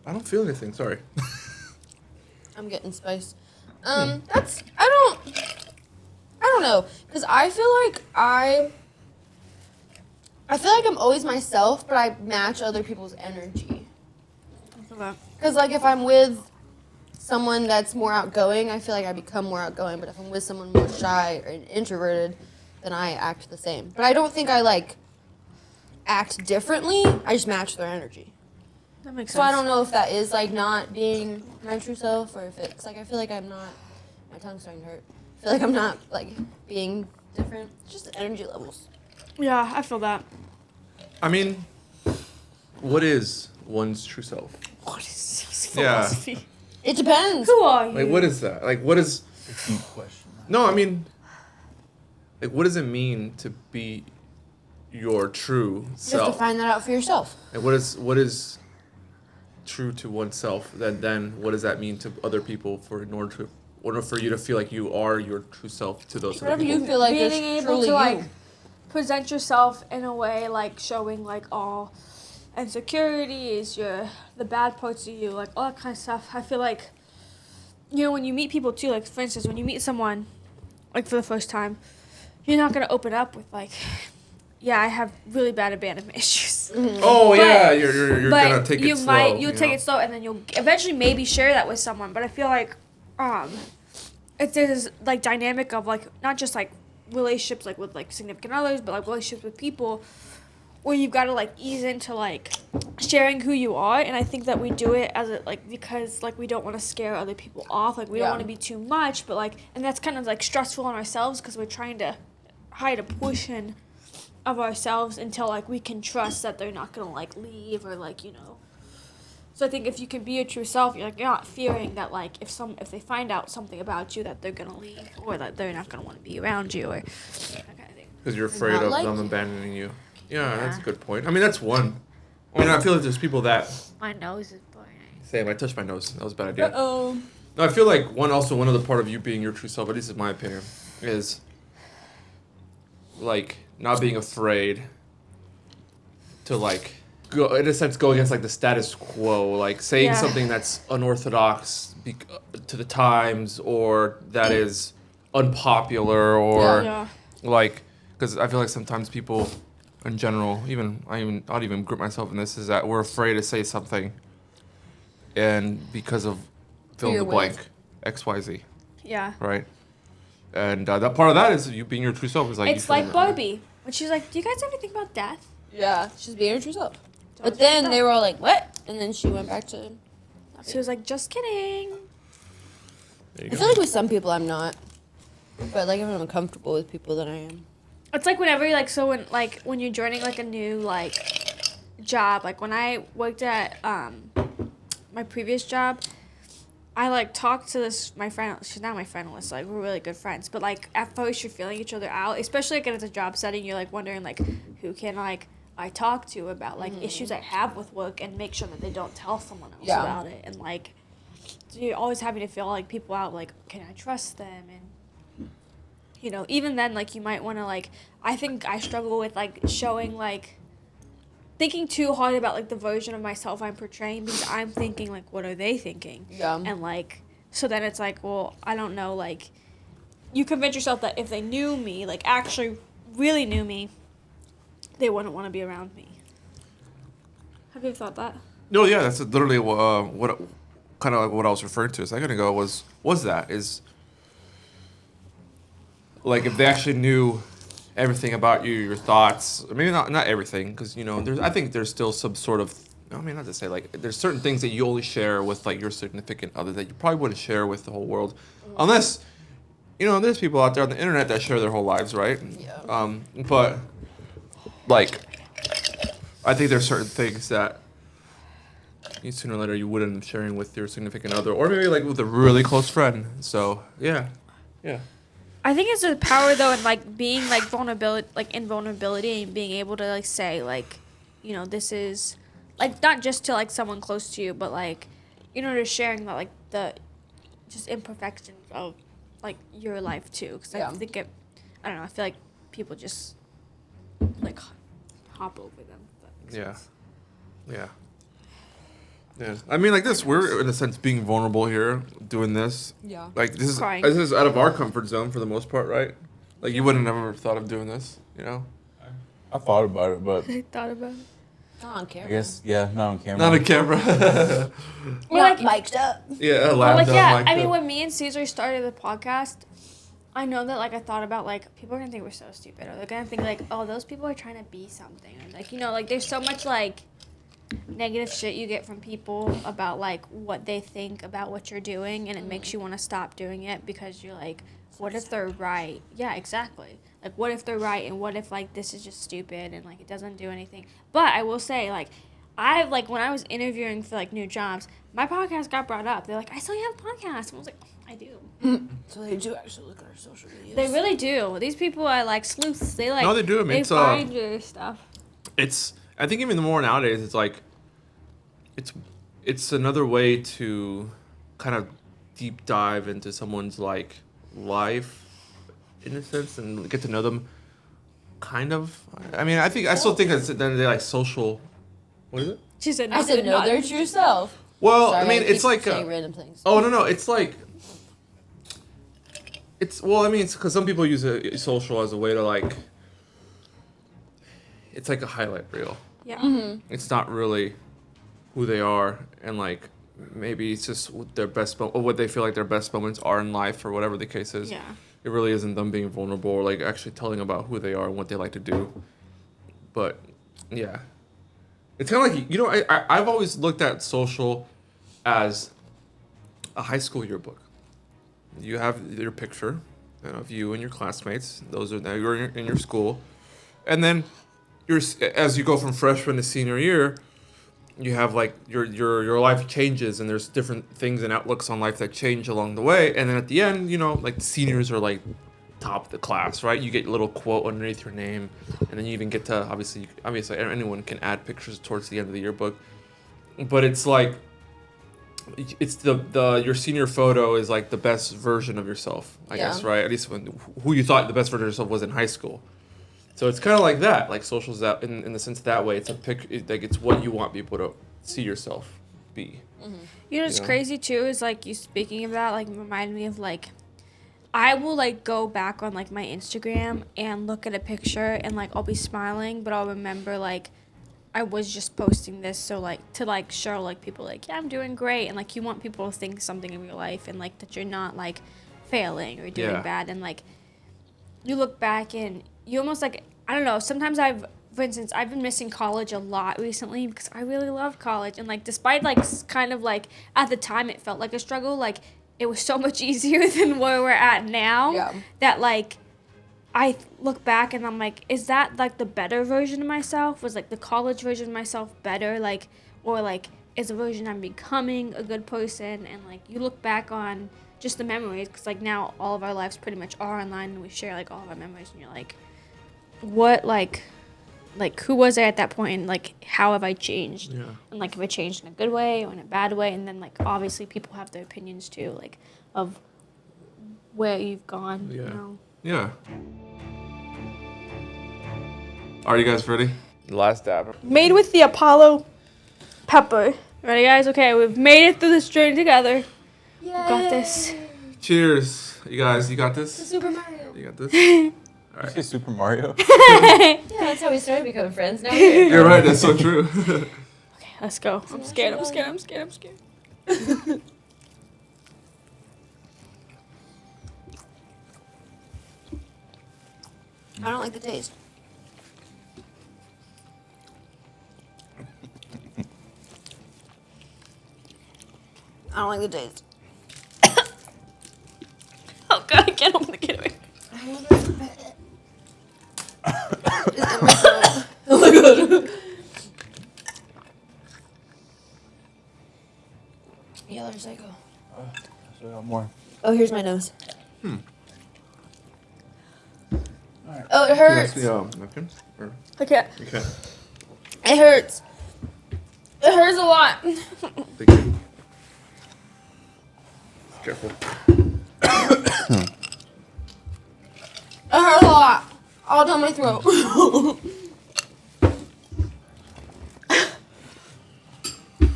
I don't feel anything. Sorry. I'm getting spice. That's I don't know, cause I feel like I'm always myself, but I match other people's energy. Cause like if I'm with someone that's more outgoing, I feel like I become more outgoing. But if I'm with someone more shy or introverted, then I act the same. But I don't think I like act differently. I just match their energy. That makes So I don't know if that is like not being my true self, or if it's like I feel like I'm not. My tongue's starting to hurt. I feel like I'm not like being different. It's just the energy levels. Yeah, I feel that. I mean, what is one's true self? What is this Yeah. philosophy? It depends. Who are you? Like, what is that? Like, what is? Deep question. No, I mean, like, what does it mean to be your true You have to self? find that out for yourself. And what is true to oneself? Then what does that mean to other people in order for you to feel like you are your true self to those other Whatever people? you feel like Being is able truly to like you. present yourself in a way like showing like all insecurities, the bad parts of you, like all that kind of stuff. I feel like, you know, when you meet people too, like for instance, when you meet someone like for the first time, you're not gonna open up with like, yeah, I have really bad abandonment issues. Oh But- yeah, you're but gonna take you it slow. might you'll you take know? it slow, and then you'll eventually maybe share that with someone. But I feel like, it's this like dynamic of like not just like relationships like with like significant others, but like relationships with people where you've got to like ease into like sharing who you are. And I think that we do it as a like because like we don't want to scare other people off, like we don't want to be too much, but like, and that's kind of like stressful on ourselves because we're trying to hide a portion of ourselves until like we can trust that they're not gonna like leave or like, you know. So I think if you can be your true self, you're not fearing that like if they find out something about you that they're gonna leave or that they're not gonna want to be around you or that kind of thing. Because you're afraid of like them you. abandoning you. Yeah, that's a good point. I mean, that's one. I mean, I feel like there's people that. My nose is burning. Same. I touched my nose. That was a bad idea. Oh. No, I feel like one other part of you being your true self, at least in my opinion, is like not being afraid to like go in a sense go against like the status quo, like saying something that's unorthodox to the times or that is unpopular or like because I feel like sometimes people in general, I'll even group myself in this, is that we're afraid to say something and because of fill in the blank XYZ. Yeah. Right. And that part of that is you being your true self is like it's like Barbie when she's like, "Do you guys ever think about death?" Yeah, she's being her true self. But then they were all like, "What?" And then she went back to. She was like, "Just kidding." I feel like with some people I'm not, but like if I'm comfortable with people, then I am. It's like whenever like so when you're joining like a new like job, like when I worked at my previous job, I like talked to my friend. She's not my friend list. Like we're really good friends, but like at first you're feeling each other out, especially like if it's a job setting. You're like wondering like who can like I talk to about like issues I have with work and make sure that they don't tell someone else about it. And like so you're always happy to feel like people out. Like can I trust them? And you know even then like you might want to like I think I struggle with like showing like thinking too hard about like the version of myself I'm portraying because I'm thinking like what are they thinking and like so then it's like well I don't know like you convince yourself that if they knew me like actually really knew me they wouldn't want to be around me. Have you ever thought that? No, yeah, that's literally what kind of like what I was referring to a second ago was that is like if they actually knew everything about you, your thoughts. Maybe not everything, because you know, I think there's still some sort of. I mean, not to say like there's certain things that you only share with like your significant other that you probably wouldn't share with the whole world, unless, you know, there's people out there on the internet that share their whole lives, right? Yeah. But like, I think there's certain things that sooner or later you wouldn't be sharing with your significant other, or maybe like with a really close friend. So yeah. I think it's the power though in like being like invulnerability and being able to like say like, you know, this is like not just to like someone close to you, but like, you know, just sharing that like the just imperfections of like your life too. Because I think I don't know. I feel like people just like hop over them. Yeah. I mean, like this, we're in a sense being vulnerable here, doing this. Yeah. Like this is out of our comfort zone for the most part, right? Like you wouldn't have ever thought of doing this, you know? I thought about it, but I thought about it. Not on camera. I guess not on camera. Not on camera. We're like mic'd up. Yeah, I mean, when me and Cesar started the podcast, I know that like I thought about like people are gonna think we're so stupid, or they're gonna think like, oh, those people are trying to be something, or like, you know, like there's so much like negative shit you get from people about like what they think about what you're doing, and it makes you want to stop doing it because you're like, what if they're right? Yeah, exactly. Like, what if they're right, and what if like this is just stupid and like it doesn't do anything? But I will say like, when I was interviewing for like new jobs, my podcast got brought up. They're like, I saw you have a podcast, and I was like, I do. So they do actually look at our social media. They really do. These people are like sleuths. They like No, they do. I mean, they it's find your stuff. I think even more nowadays, it's like, it's another way to kind of deep dive into someone's like life, in a sense, and get to know them. Kind of. I mean, I still think it's then they like social. What is it? She said, I said know their true self. Well, Sorry, I mean, it's keep like saying random things. Oh no, it's like. It's because some people use social as a way to like. It's like a highlight reel. Yeah. Mm-hmm. It's not really who they are, and like maybe it's just what their best or what they feel like their best moments are in life, or whatever the case is. Yeah. It really isn't them being vulnerable or like actually telling about who they are and what they like to do. But yeah, it's kind of like, you know, I've always looked at social as a high school yearbook. You have your picture of you and your classmates. Those are now you're in your school, and then as you go from freshman to senior year, you have like your life changes, and there's different things and outlooks on life that change along the way. And then at the end, you know, like the seniors are like top of the class, right? You get a little quote underneath your name, and then you even get to obviously anyone can add pictures towards the end of the yearbook. But it's like it's your senior photo is like the best version of yourself, I guess, right? At least who you thought the best version of yourself was in high school. So it's kind of like that, like socials that in the sense that way. It's like it's what you want people to see yourself be. Mm-hmm. You know what's crazy too is like you speaking of that like reminded me of like I will like go back on like my Instagram and look at a picture and like I'll be smiling, but I'll remember like I was just posting this so like to like show like people like, yeah, I'm doing great, and like you want people to think something in your life and like that you're not like failing or doing bad, and like you look back and you almost like, I don't know, sometimes for instance, I've been missing college a lot recently because I really loved college, and like despite like kind of like at the time it felt like a struggle, like it was so much easier than where we're at now that like I look back and I'm like, is that like the better version of myself? Was like the college version of myself better? Like, or like, is the version I'm becoming a good person? And like, you look back on just the memories, because like now all of our lives pretty much are online and we share like all of our memories, and you're like, what, like who was I at that point? And like, how have I changed? Yeah. And like, have I changed in a good way or in a bad way? And then like, obviously people have their opinions too, like of where you've gone, you know? Yeah. Are you guys ready? Last dab. Made with the Apollo pepper. Ready, guys? Okay, we've made it through this journey together. Yay. Got this. Cheers. You guys, you got this? Super Mario. You got this? All right. Did you say Super Mario? Yeah, that's how we started becoming friends. Now we're here. You're right, that's so true. Okay, let's go. I'm scared. I don't like the taste. I don't like the taste. Oh god, I can't open the kid away. Oh my god. Yellow psycho. More. Oh, here's my nose. Right. Oh, it hurts. Napkin? Okay. Okay. It hurts. It hurts a lot. Thank you. Careful. It hurts a lot. All down my throat.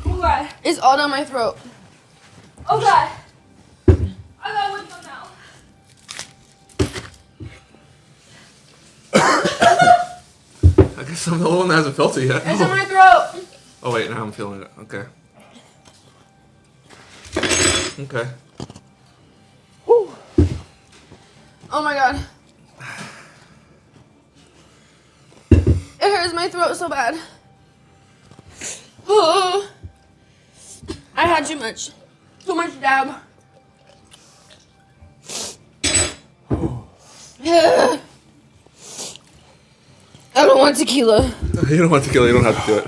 Oh god. It's all down my throat. Oh god. I got window now. I guess I'm the only one that hasn't felt it yet. It's in my throat. Oh wait, now I'm feeling it. Okay. Okay. Whew. Oh my god. It hurts my throat so bad. Oh. I had too much. Too much dab. I don't want tequila. You don't want tequila, you don't have to do it.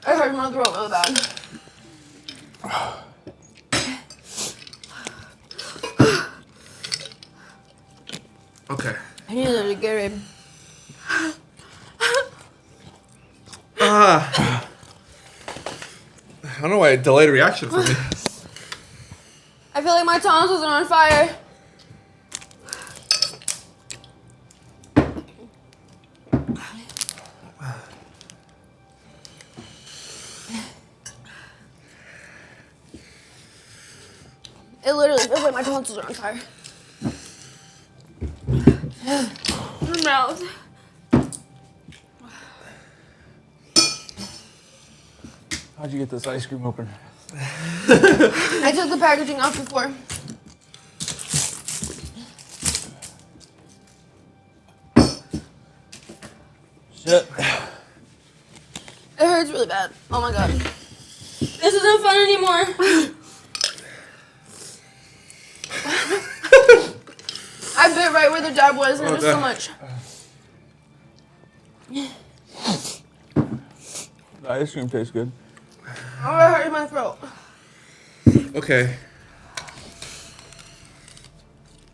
I hurt my throat really bad. Okay. I need another Gatorade. I don't know why it delayed a reaction for me. I feel like my tonsils are on fire. It literally feels like my tonsils are on fire. Your mouth. How'd you get this ice cream open? I took the packaging off before. Shit. It hurts really bad. Oh my god. This isn't fun anymore. I bit right where the jab was and it was so much. The ice cream tastes good. Oh, it hurts my throat. Okay.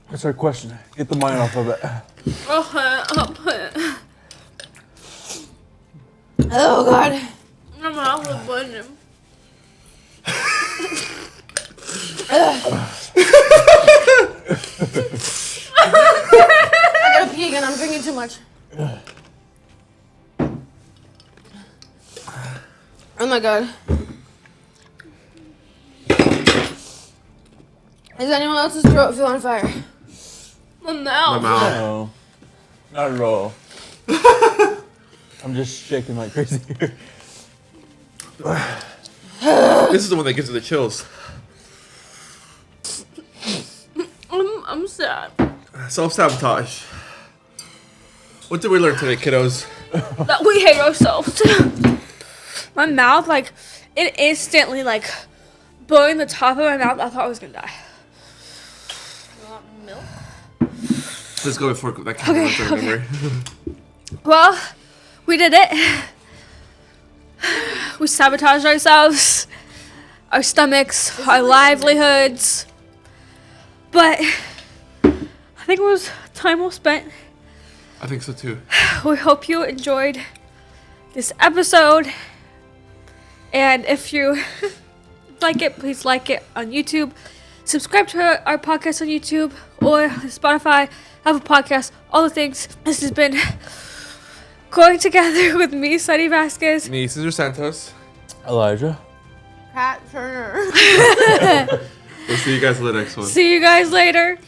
What's our question? Get the mind off of it. Oh god. My mouth is bleeding. I gotta pee again. I'm drinking too much. Oh my god. Is anyone else's throat feel on fire? My mouth. No, not at all. I'm just shaking like crazy here. This is the one that gives you the chills. I'm sad. Self-sabotage. What did we learn today, kiddos? That we hate ourselves. My mouth, like, it instantly, like, burned the top of my mouth. I thought I was gonna die. You want milk? Let's go before that camera runs out of memory. Well, we did it. We sabotaged ourselves, our stomachs, our livelihoods. But I think it was time well spent. I think so too. We hope you enjoyed this episode. And if you like it, please like it on YouTube. Subscribe to our podcast on YouTube or Spotify, Apple Podcasts, all the things. This has been Growing Together with me, Sonny Vasquez. Me, Cesar Santos. Elijah. Pat Turner. We'll see you guys in the next one. See you guys later.